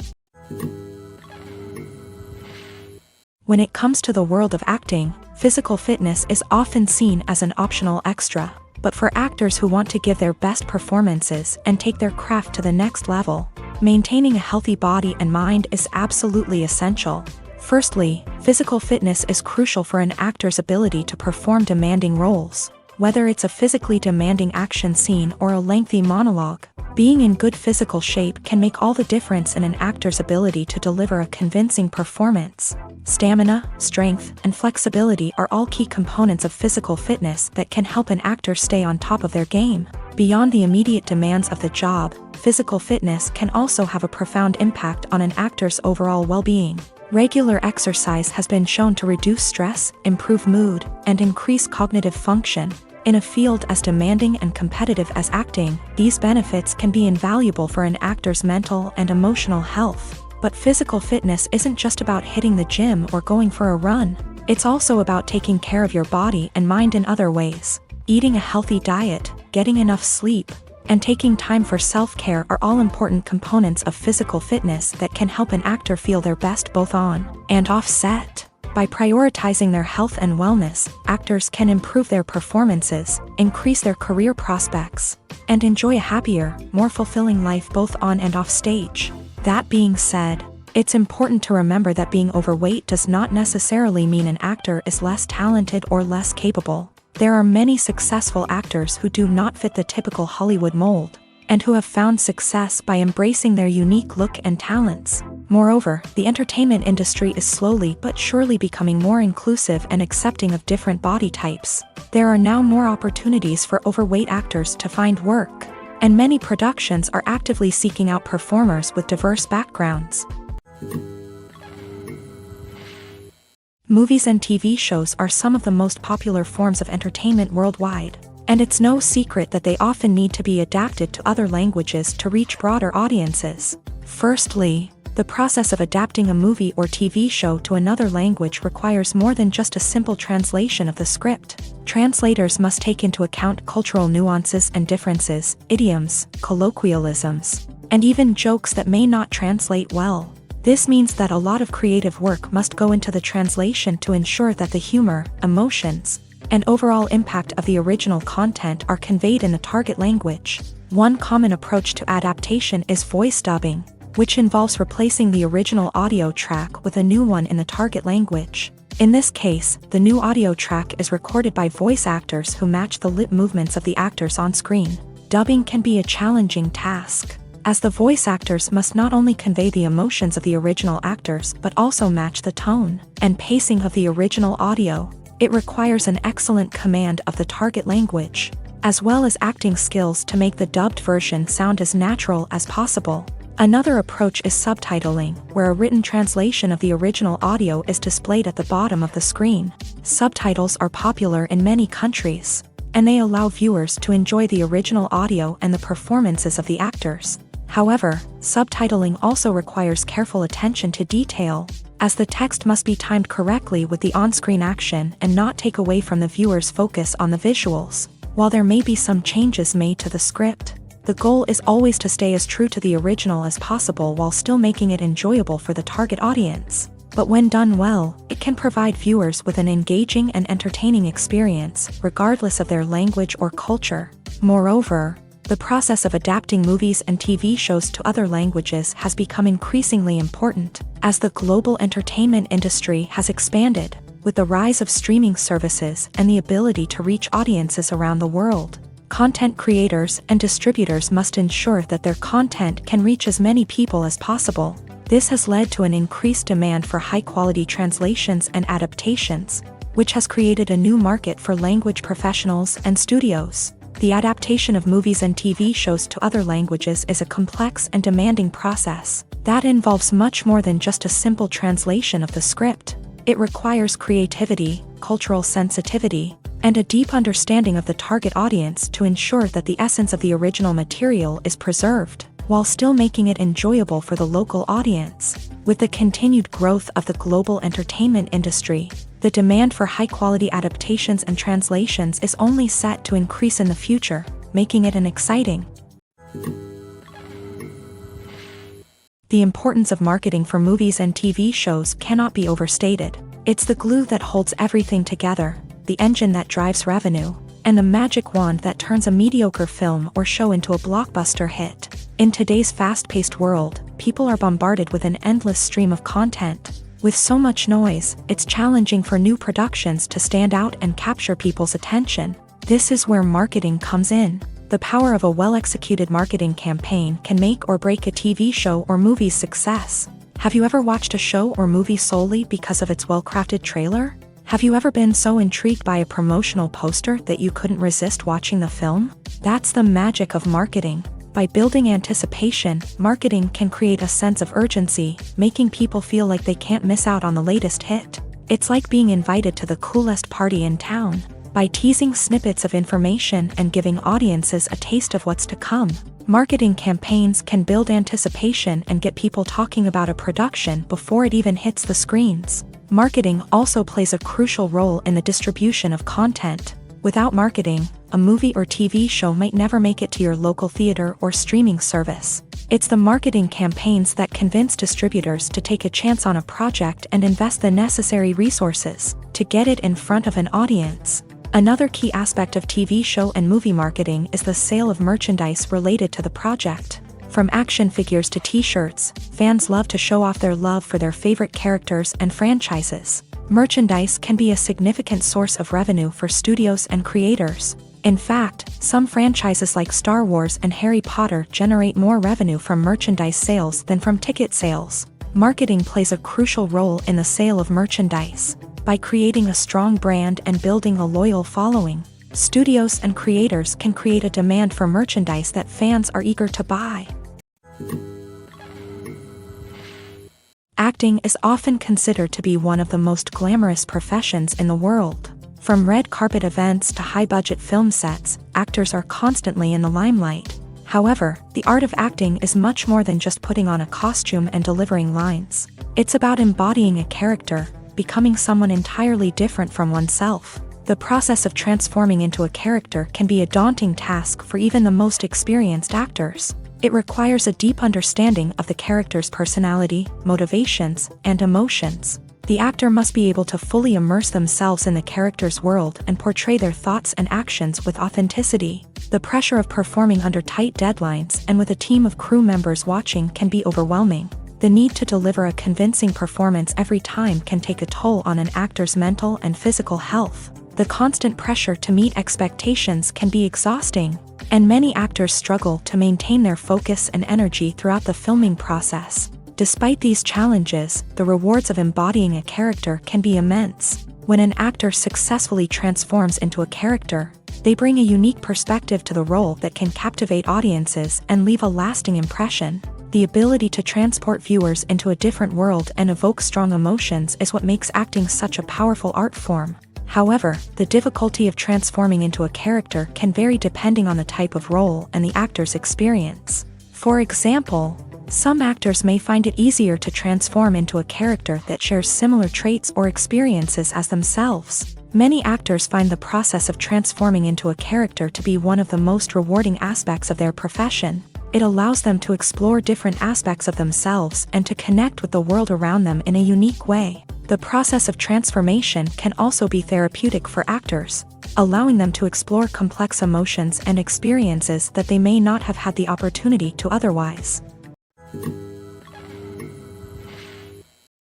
When it comes to the world of acting, physical fitness is often seen as an optional extra. But for actors who want to give their best performances and take their craft to the next level, maintaining a healthy body and mind is absolutely essential. Firstly, physical fitness is crucial for an actor's ability to perform demanding roles. Whether it's a physically demanding action scene or a lengthy monologue, being in good physical shape can make all the difference in an actor's ability to deliver a convincing performance. Stamina, strength, and flexibility are all key components of physical fitness that can help an actor stay on top of their game. Beyond the immediate demands of the job, physical fitness can also have a profound impact on an actor's overall well-being. Regular exercise has been shown to reduce stress, improve mood, and increase cognitive function. In a field as demanding and competitive as acting, these benefits can be invaluable for an actor's mental and emotional health. But physical fitness isn't just about hitting the gym or going for a run. It's also about taking care of your body and mind in other ways. Eating a healthy diet, getting enough sleep, and taking time for self-care are all important components of physical fitness that can help an actor feel their best both on and off set. By prioritizing their health and wellness, actors can improve their performances, increase their career prospects, and enjoy a happier, more fulfilling life both on and off stage. That being said, it's important to remember that being overweight does not necessarily mean an actor is less talented or less capable. There are many successful actors who do not fit the typical Hollywood mold, and who have found success by embracing their unique look and talents. Moreover, the entertainment industry is slowly but surely becoming more inclusive and accepting of different body types. There are now more opportunities for overweight actors to find work, and many productions are actively seeking out performers with diverse backgrounds. Movies and TV shows are some of the most popular forms of entertainment worldwide, and it's no secret that they often need to be adapted to other languages to reach broader audiences. Firstly, the process of adapting a movie or TV show to another language requires more than just a simple translation of the script. Translators must take into account cultural nuances and differences, idioms, colloquialisms, and even jokes that may not translate well. This means that a lot of creative work must go into the translation to ensure that the humor, emotions, and overall impact of the original content are conveyed in the target language. One common approach to adaptation is voice dubbing, which involves replacing the original audio track with a new one in the target language. In this case, the new audio track is recorded by voice actors who match the lip movements of the actors on screen. Dubbing can be a challenging task, as the voice actors must not only convey the emotions of the original actors but also match the tone and pacing of the original audio. It requires an excellent command of the target language, as well as acting skills to make the dubbed version sound as natural as possible. Another approach is subtitling, where a written translation of the original audio is displayed at the bottom of the screen. Subtitles are popular in many countries, and they allow viewers to enjoy the original audio and the performances of the actors. However, subtitling also requires careful attention to detail, as the text must be timed correctly with the on-screen action and not take away from the viewer's focus on the visuals. While there may be some changes made to the script, the goal is always to stay as true to the original as possible while still making it enjoyable for the target audience. But when done well, it can provide viewers with an engaging and entertaining experience, regardless of their language or culture. Moreover, the process of adapting movies and TV shows to other languages has become increasingly important, as the global entertainment industry has expanded, with the rise of streaming services and the ability to reach audiences around the world. Content creators and distributors must ensure that their content can reach as many people as possible. This has led to an increased demand for high-quality translations and adaptations, which has created a new market for language professionals and studios. The adaptation of movies and TV shows to other languages is a complex and demanding process that involves much more than just a simple translation of the script. It requires creativity, cultural sensitivity, and a deep understanding of the target audience to ensure that the essence of the original material is preserved, while still making it enjoyable for the local audience. With the continued growth of the global entertainment industry, the demand for high-quality adaptations and translations is only set to increase in the future, making it an exciting. The importance of marketing for movies and TV shows cannot be overstated. It's the glue that holds everything together, the engine that drives revenue, and the magic wand that turns a mediocre film or show into a blockbuster hit. In today's fast-paced world, people are bombarded with an endless stream of content. With so much noise, it's challenging for new productions to stand out and capture people's attention. This is where marketing comes in. The power of a well-executed marketing campaign can make or break a TV show or movie's success. Have you ever watched a show or movie solely because of its well-crafted trailer? Have you ever been so intrigued by a promotional poster that you couldn't resist watching the film? That's the magic of marketing. By building anticipation, marketing can create a sense of urgency, making people feel like they can't miss out on the latest hit. It's like being invited to the coolest party in town. By teasing snippets of information and giving audiences a taste of what's to come, marketing campaigns can build anticipation and get people talking about a production before it even hits the screens. Marketing also plays a crucial role in the distribution of content. Without marketing, a movie or TV show might never make it to your local theater or streaming service. It's the marketing campaigns that convince distributors to take a chance on a project and invest the necessary resources to get it in front of an audience. Another key aspect of TV show and movie marketing is the sale of merchandise related to the project. From action figures to t-shirts, fans love to show off their love for their favorite characters and franchises. Merchandise can be a significant source of revenue for studios and creators. In fact, some franchises like Star Wars and Harry Potter generate more revenue from merchandise sales than from ticket sales. Marketing plays a crucial role in the sale of merchandise. By creating a strong brand and building a loyal following, studios and creators can create a demand for merchandise that fans are eager to buy. Acting is often considered to be one of the most glamorous professions in the world. From red carpet events to high-budget film sets, actors are constantly in the limelight. However, the art of acting is much more than just putting on a costume and delivering lines. It's about embodying a character, becoming someone entirely different from oneself. The process of transforming into a character can be a daunting task for even the most experienced actors. It requires a deep understanding of the character's personality, motivations, and emotions. The actor must be able to fully immerse themselves in the character's world and portray their thoughts and actions with authenticity. The pressure of performing under tight deadlines and with a team of crew members watching can be overwhelming. The need to deliver a convincing performance every time can take a toll on an actor's mental and physical health. The constant pressure to meet expectations can be exhausting, and many actors struggle to maintain their focus and energy throughout the filming process. Despite these challenges, the rewards of embodying a character can be immense. When an actor successfully transforms into a character, they bring a unique perspective to the role that can captivate audiences and leave a lasting impression. The ability to transport viewers into a different world and evoke strong emotions is what makes acting such a powerful art form. However, the difficulty of transforming into a character can vary depending on the type of role and the actor's experience. For example, some actors may find it easier to transform into a character that shares similar traits or experiences as themselves. Many actors find the process of transforming into a character to be one of the most rewarding aspects of their profession. It allows them to explore different aspects of themselves and to connect with the world around them in a unique way. The process of transformation can also be therapeutic for actors, allowing them to explore complex emotions and experiences that they may not have had the opportunity to otherwise.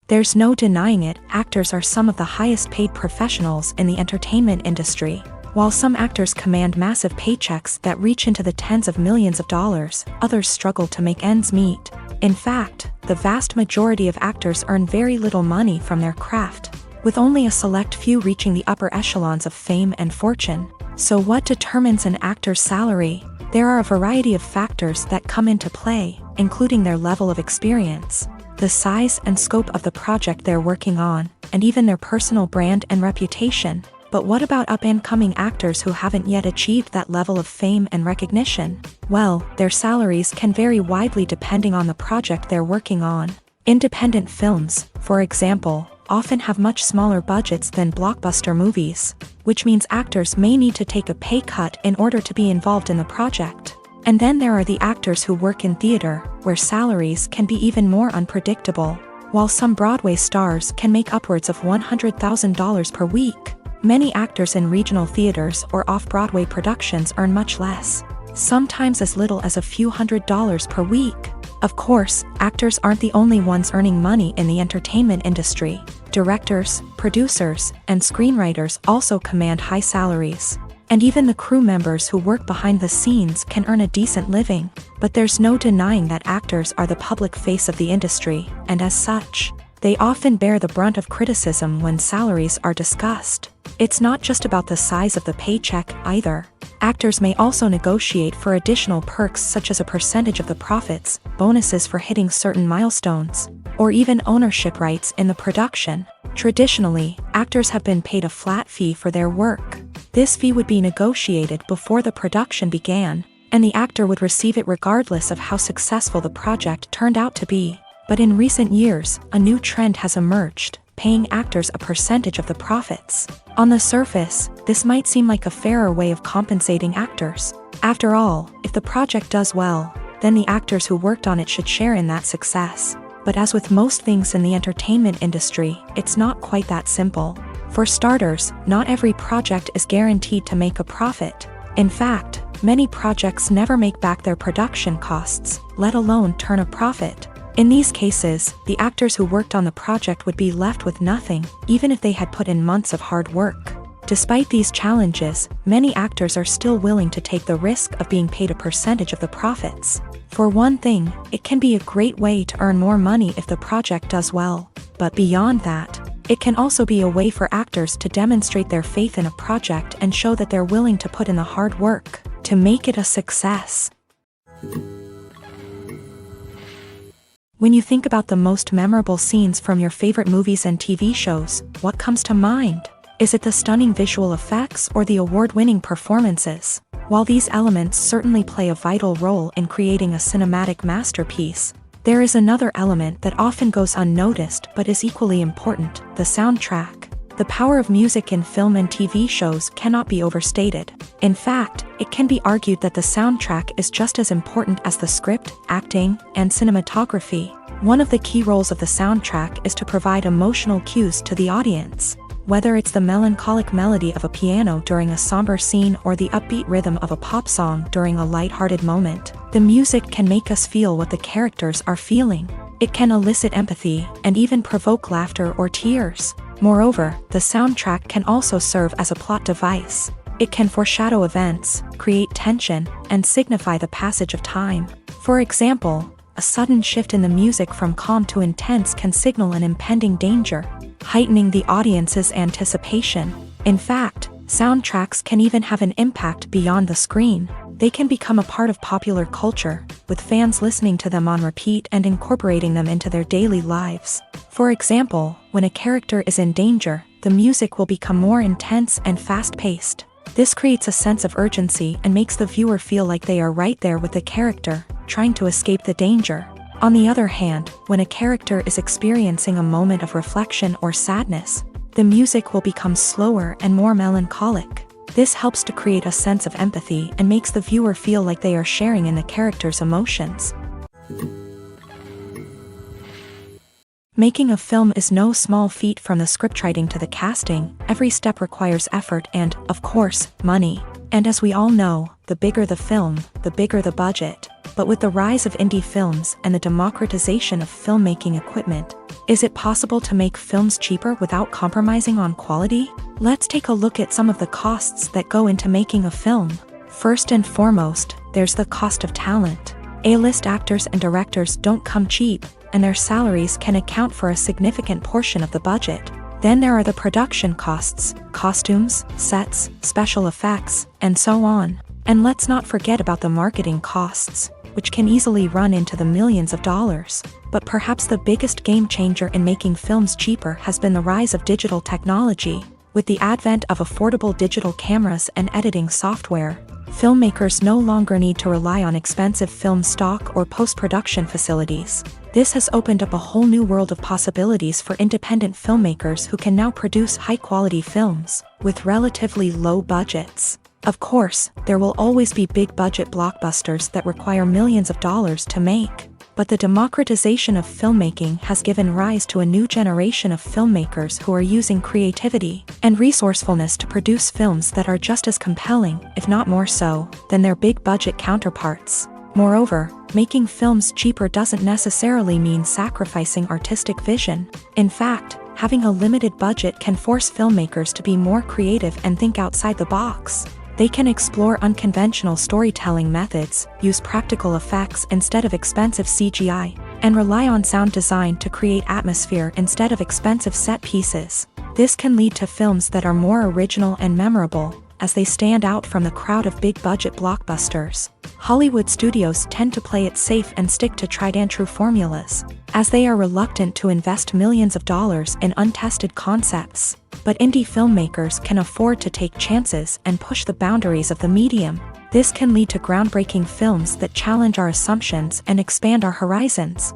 There's no denying it, actors are some of the highest paid professionals in the entertainment industry. While some actors command massive paychecks that reach into the tens of millions of dollars, others struggle to make ends meet. In fact, the vast majority of actors earn very little money from their craft, with only a select few reaching the upper echelons of fame and fortune. So what determines an actor's salary? There are a variety of factors that come into play, including their level of experience, the size and scope of the project they're working on, and even their personal brand and reputation. But what about up-and-coming actors who haven't yet achieved that level of fame and recognition? Well, their salaries can vary widely depending on the project they're working on. Independent films, for example, often have much smaller budgets than blockbuster movies, which means actors may need to take a pay cut in order to be involved in the project. And then there are the actors who work in theater, where salaries can be even more unpredictable. While some Broadway stars can make upwards of $100,000 per week, many actors in regional theaters or off-Broadway productions earn much less, sometimes as little as a few $100s per week. Of course, actors aren't the only ones earning money in the entertainment industry. Directors, producers, and screenwriters also command high salaries. And even the crew members who work behind the scenes can earn a decent living. But there's no denying that actors are the public face of the industry, and as such, they often bear the brunt of criticism when salaries are discussed. It's not just about the size of the paycheck either. Actors may also negotiate for additional perks such as a percentage of the profits, bonuses for hitting certain milestones, or even ownership rights in the production. Traditionally, actors have been paid a flat fee for their work. This fee would be negotiated before the production began, and the actor would receive it regardless of how successful the project turned out to be. But in recent years, a new trend has emerged, paying actors a percentage of the profits. On the surface, this might seem like a fairer way of compensating actors. After all, if the project does well, then the actors who worked on it should share in that success. But as with most things in the entertainment industry, it's not quite that simple. For starters, not every project is guaranteed to make a profit. In fact, many projects never make back their production costs, let alone turn a profit. In these cases, the actors who worked on the project would be left with nothing, even if they had put in months of hard work. Despite these challenges, many actors are still willing to take the risk of being paid a percentage of the profits. For one thing, it can be a great way to earn more money if the project does well. But beyond that, it can also be a way for actors to demonstrate their faith in a project and show that they're willing to put in the hard work to make it a success. When you think about the most memorable scenes from your favorite movies and TV shows, what comes to mind? Is it the stunning visual effects or the award-winning performances? While these elements certainly play a vital role in creating a cinematic masterpiece, there is another element that often goes unnoticed but is equally important: the soundtrack. The power of music in film and TV shows cannot be overstated. In fact, it can be argued that the soundtrack is just as important as the script, acting, and cinematography. One of the key roles of the soundtrack is to provide emotional cues to the audience. Whether it's the melancholic melody of a piano during a somber scene or the upbeat rhythm of a pop song during a lighthearted moment, the music can make us feel what the characters are feeling. It can elicit empathy and even provoke laughter or tears. Moreover, the soundtrack can also serve as a plot device. It can foreshadow events, create tension, and signify the passage of time. For example, a sudden shift in the music from calm to intense can signal an impending danger, heightening the audience's anticipation. In fact, soundtracks can even have an impact beyond the screen. They can become a part of popular culture, with fans listening to them on repeat and incorporating them into their daily lives. For example, when a character is in danger, the music will become more intense and fast-paced. This creates a sense of urgency and makes the viewer feel like they are right there with the character, trying to escape the danger. On the other hand, when a character is experiencing a moment of reflection or sadness, the music will become slower and more melancholic. This helps to create a sense of empathy and makes the viewer feel like they are sharing in the character's emotions. Making a film is no small feat. From the scriptwriting to the casting, every step requires effort and, of course, money. And as we all know, the bigger the film, the bigger the budget. But with the rise of indie films and the democratization of filmmaking equipment, is it possible to make films cheaper without compromising on quality? Let's take a look at some of the costs that go into making a film. First and foremost, there's the cost of talent. A-list actors and directors don't come cheap, and their salaries can account for a significant portion of the budget. Then there are the production costs, costumes, sets, special effects, and so on. And let's not forget about the marketing costs, which can easily run into the millions of dollars. But perhaps the biggest game changer in making films cheaper has been the rise of digital technology. With the advent of affordable digital cameras and editing software, filmmakers no longer need to rely on expensive film stock or post-production facilities. This has opened up a whole new world of possibilities for independent filmmakers who can now produce high-quality films with relatively low budgets. Of course, there will always be big-budget blockbusters that require millions of dollars to make. But the democratization of filmmaking has given rise to a new generation of filmmakers who are using creativity and resourcefulness to produce films that are just as compelling, if not more so, than their big-budget counterparts. Moreover, making films cheaper doesn't necessarily mean sacrificing artistic vision. In fact, having a limited budget can force filmmakers to be more creative and think outside the box. They can explore unconventional storytelling methods, use practical effects instead of expensive CGI, and rely on sound design to create atmosphere instead of expensive set pieces. This can lead to films that are more original and memorable, as they stand out from the crowd of big-budget blockbusters. Hollywood studios tend to play it safe and stick to tried-and-true formulas, as they are reluctant to invest millions of dollars in untested concepts. But indie filmmakers can afford to take chances and push the boundaries of the medium. This can lead to groundbreaking films that challenge our assumptions and expand our horizons.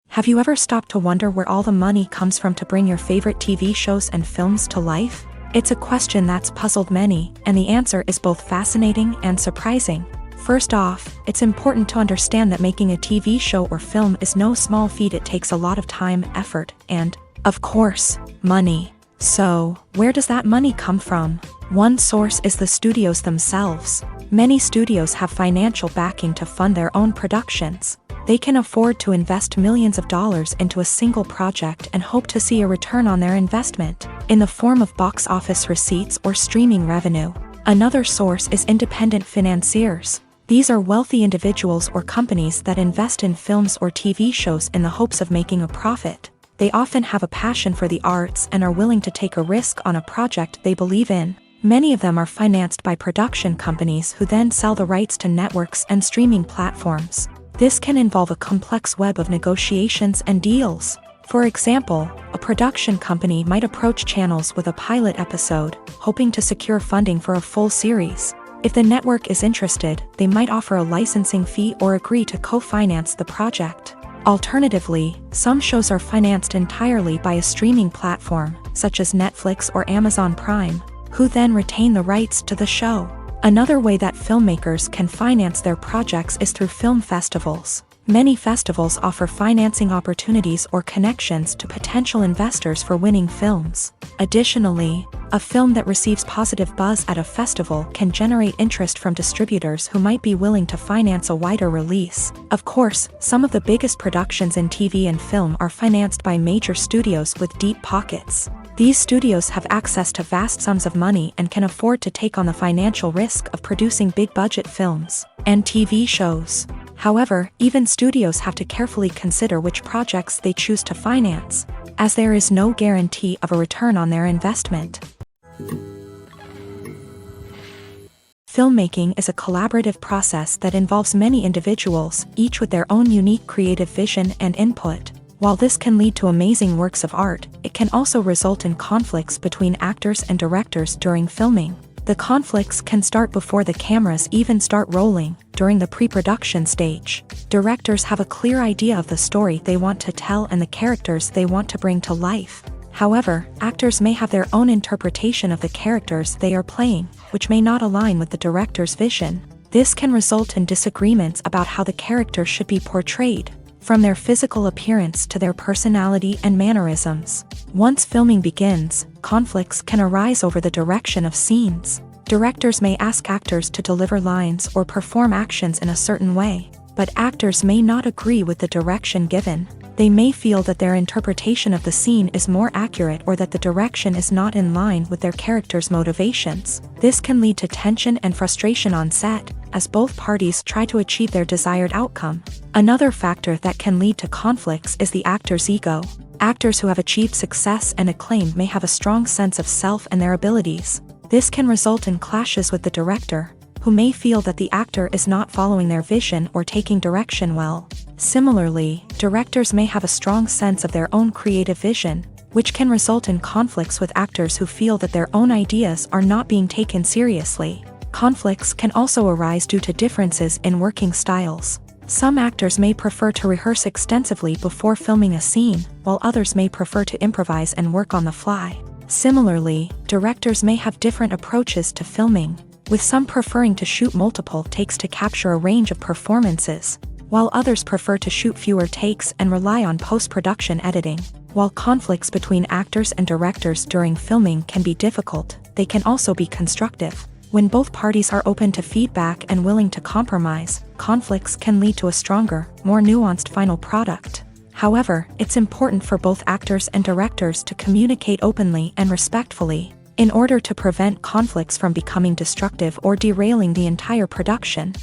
Have you ever stopped to wonder where all the money comes from to bring your favorite TV shows and films to life? It's a question that's puzzled many, and the answer is both fascinating and surprising. First off, it's important to understand that making a TV show or film is no small feat. It takes a lot of time, effort, and, of course, money. So, where does that money come from? One source is the studios themselves. Many studios have financial backing to fund their own productions. They can afford to invest millions of dollars into a single project and hope to see a return on their investment, in the form of box office receipts or streaming revenue. Another source is independent financiers. These are wealthy individuals or companies that invest in films or TV shows in the hopes of making a profit. They often have a passion for the arts and are willing to take a risk on a project they believe in. Many of them are financed by production companies who then sell the rights to networks and streaming platforms. This can involve a complex web of negotiations and deals. For example, a production company might approach channels with a pilot episode, hoping to secure funding for a full series. If the network is interested, they might offer a licensing fee or agree to co-finance the project. Alternatively, some shows are financed entirely by a streaming platform, such as Netflix or Amazon Prime, who then retain the rights to the show. Another way that filmmakers can finance their projects is through film festivals. Many festivals offer financing opportunities or connections to potential investors for winning films. Additionally, a film that receives positive buzz at a festival can generate interest from distributors who might be willing to finance a wider release. Of course, some of the biggest productions in TV and film are financed by major studios with deep pockets. These studios have access to vast sums of money and can afford to take on the financial risk of producing big-budget films and TV shows. However, even studios have to carefully consider which projects they choose to finance, as there is no guarantee of a return on their investment. Filmmaking is a collaborative process that involves many individuals, each with their own unique creative vision and input. While this can lead to amazing works of art, it can also result in conflicts between actors and directors during filming. The conflicts can start before the cameras even start rolling, during the pre-production stage. Directors have a clear idea of the story they want to tell and the characters they want to bring to life. However, actors may have their own interpretation of the characters they are playing, which may not align with the director's vision. This can result in disagreements about how the character should be portrayed, from their physical appearance to their personality and mannerisms. Once filming begins, conflicts can arise over the direction of scenes. Directors may ask actors to deliver lines or perform actions in a certain way, but actors may not agree with the direction given. They may feel that their interpretation of the scene is more accurate or that the direction is not in line with their character's motivations. This can lead to tension and frustration on set, as both parties try to achieve their desired outcome. Another factor that can lead to conflicts is the actor's ego. Actors who have achieved success and acclaim may have a strong sense of self and their abilities. This can result in clashes with the director, who may feel that the actor is not following their vision or taking direction well. Similarly, directors may have a strong sense of their own creative vision, which can result in conflicts with actors who feel that their own ideas are not being taken seriously. Conflicts can also arise due to differences in working styles. Some actors may prefer to rehearse extensively before filming a scene, while others may prefer to improvise and work on the fly. Similarly, directors may have different approaches to filming, with some preferring to shoot multiple takes to capture a range of performances, while others prefer to shoot fewer takes and rely on post-production editing. While conflicts between actors and directors during filming can be difficult, they can also be constructive. When both parties are open to feedback and willing to compromise, conflicts can lead to a stronger, more nuanced final product. However, it's important for both actors and directors to communicate openly and respectfully. in order to prevent conflicts from becoming destructive or derailing the entire production.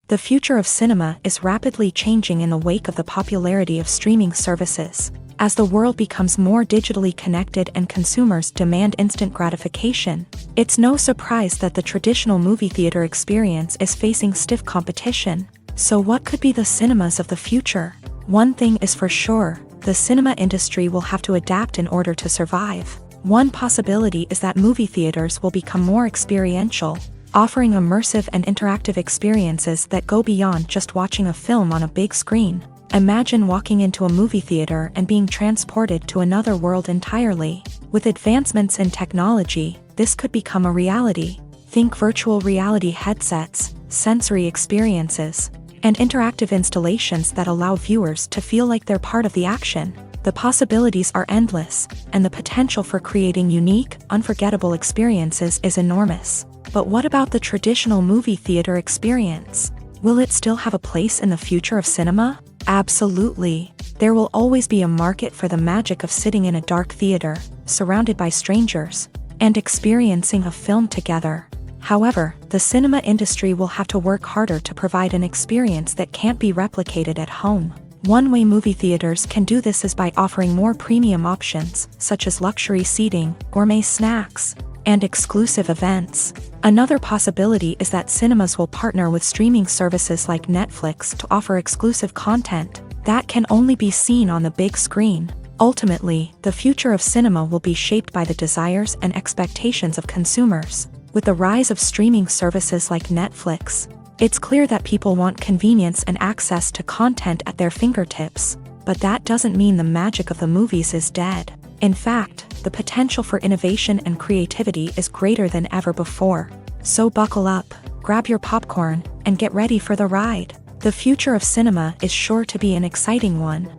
The future of cinema is rapidly changing in the wake of the popularity of streaming services. As the world becomes more digitally connected and consumers demand instant gratification, it's no surprise that the traditional movie theater experience is facing stiff competition. So what could be the cinemas of the future? One thing is for sure, the cinema industry will have to adapt in order to survive. One possibility is that movie theaters will become more experiential, offering immersive and interactive experiences that go beyond just watching a film on a big screen. Imagine walking into a movie theater and being transported to another world entirely. With advancements in technology, this could become a reality. Think virtual reality headsets, sensory experiences, and interactive installations that allow viewers to feel like they're part of the action. The possibilities are endless, and the potential for creating unique, unforgettable experiences is enormous. But what about the traditional movie theater experience? Will it still have a place in the future of cinema? Absolutely. There will always be a market for the magic of sitting in a dark theater, surrounded by strangers, and experiencing a film together. However, the cinema industry will have to work harder to provide an experience that can't be replicated at home. One way movie theaters can do this is by offering more premium options, such as luxury seating, gourmet snacks, and exclusive events. Another possibility is that cinemas will partner with streaming services like Netflix to offer exclusive content that can only be seen on the big screen. Ultimately, the future of cinema will be shaped by the desires and expectations of consumers. With the rise of streaming services like Netflix, it's clear that people want convenience and access to content at their fingertips. But that doesn't mean the magic of the movies is dead. In fact, the potential for innovation and creativity is greater than ever before. So buckle up, grab your popcorn, and get ready for the ride. The future of cinema is sure to be an exciting one.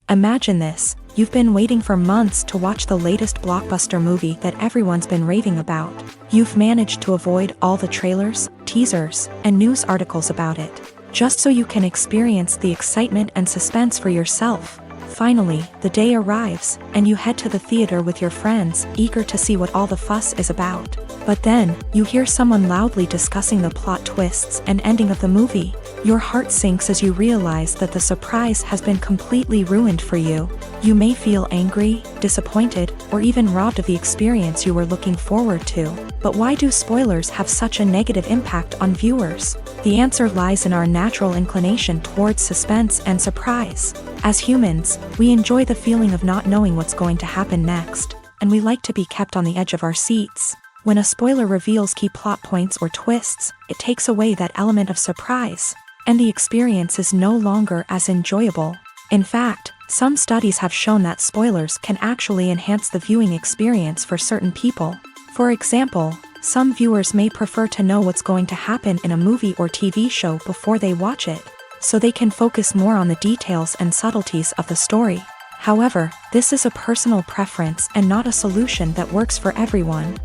Imagine this, you've been waiting for months to watch the latest blockbuster movie that everyone's been raving about. You've managed to avoid all the trailers, teasers, and news articles about it, just so you can experience the excitement and suspense for yourself. Finally, the day arrives, and you head to the theater with your friends, eager to see what all the fuss is about. But then, you hear someone loudly discussing the plot twists and ending of the movie. Your heart sinks as you realize that the surprise has been completely ruined for you. You may feel angry, disappointed, or even robbed of the experience you were looking forward to. But why do spoilers have such a negative impact on viewers? The answer lies in our natural inclination towards suspense and surprise. As humans, we enjoy the feeling of not knowing what's going to happen next, and we like to be kept on the edge of our seats. When a spoiler reveals key plot points or twists, it takes away that element of surprise, and the experience is no longer as enjoyable. In fact, some studies have shown that spoilers can actually enhance the viewing experience for certain people. For example, some viewers may prefer to know what's going to happen in a movie or TV show before they watch it, so they can focus more on the details and subtleties of the story. However, this is a personal preference and not a solution that works for everyone.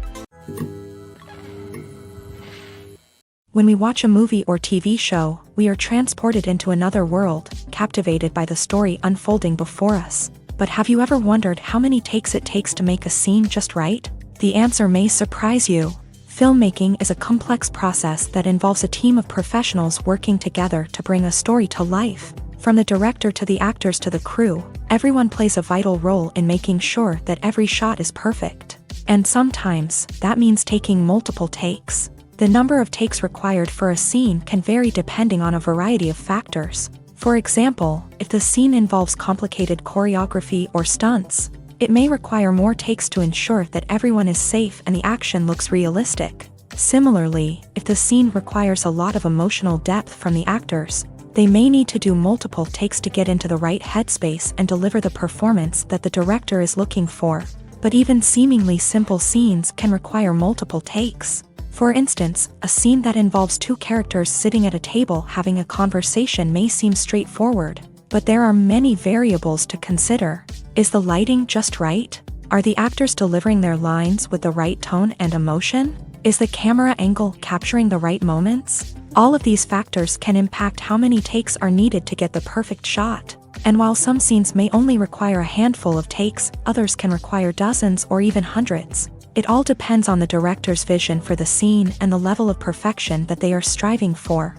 When we watch a movie or TV show, we are transported into another world, captivated by the story unfolding before us. But have you ever wondered how many takes it takes to make a scene just right? The answer may surprise you. Filmmaking is a complex process that involves a team of professionals working together to bring a story to life. From the director to the actors to the crew, everyone plays a vital role in making sure that every shot is perfect. And sometimes, that means taking multiple takes. The number of takes required for a scene can vary depending on a variety of factors. For example, if the scene involves complicated choreography or stunts, it may require more takes to ensure that everyone is safe and the action looks realistic. Similarly, if the scene requires a lot of emotional depth from the actors, they may need to do multiple takes to get into the right headspace and deliver the performance that the director is looking for. But even seemingly simple scenes can require multiple takes. For instance, a scene that involves two characters sitting at a table having a conversation may seem straightforward, but there are many variables to consider. Is the lighting just right? Are the actors delivering their lines with the right tone and emotion? Is the camera angle capturing the right moments? All of these factors can impact how many takes are needed to get the perfect shot. And while some scenes may only require a handful of takes, others can require dozens or even hundreds. It all depends on the director's vision for the scene and the level of perfection that they are striving for.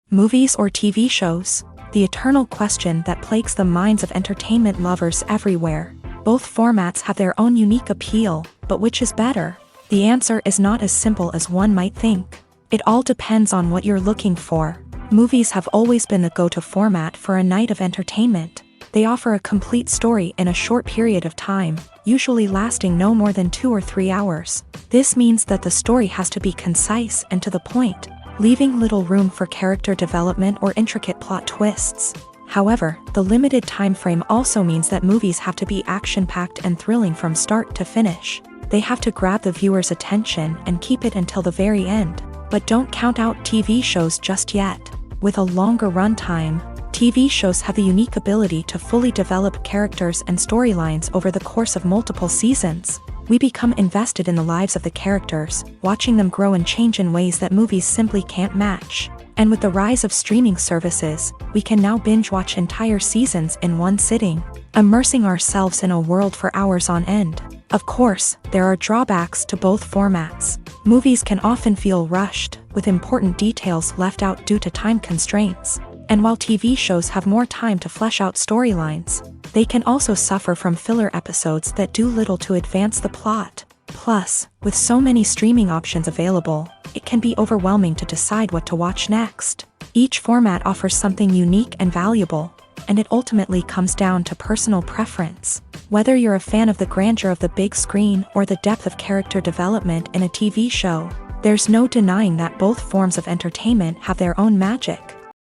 Movies or TV shows? The eternal question that plagues the minds of entertainment lovers everywhere. Both formats have their own unique appeal, but which is better? The answer is not as simple as one might think. It all depends on what you're looking for. Movies have always been the go-to format for a night of entertainment. They offer a complete story in a short period of time, usually lasting no more than 2 or 3 hours. This means that the story has to be concise and to the point, leaving little room for character development or intricate plot twists. However, the limited time frame also means that movies have to be action-packed and thrilling from start to finish. They have to grab the viewer's attention and keep it until the very end. But don't count out TV shows just yet. With a longer runtime, TV shows have the unique ability to fully develop characters and storylines over the course of multiple seasons. We become invested in the lives of the characters, watching them grow and change in ways that movies simply can't match. And with the rise of streaming services, we can now binge-watch entire seasons in one sitting, immersing ourselves in a world for hours on end. Of course, there are drawbacks to both formats. Movies can often feel rushed, with important details left out due to time constraints. And while TV shows have more time to flesh out storylines, they can also suffer from filler episodes that do little to advance the plot. Plus, with so many streaming options available, it can be overwhelming to decide what to watch next. Each format offers something unique and valuable, and it ultimately comes down to personal preference. Whether you're a fan of the grandeur of the big screen or the depth of character development in a TV show, there's no denying that both forms of entertainment have their own magic.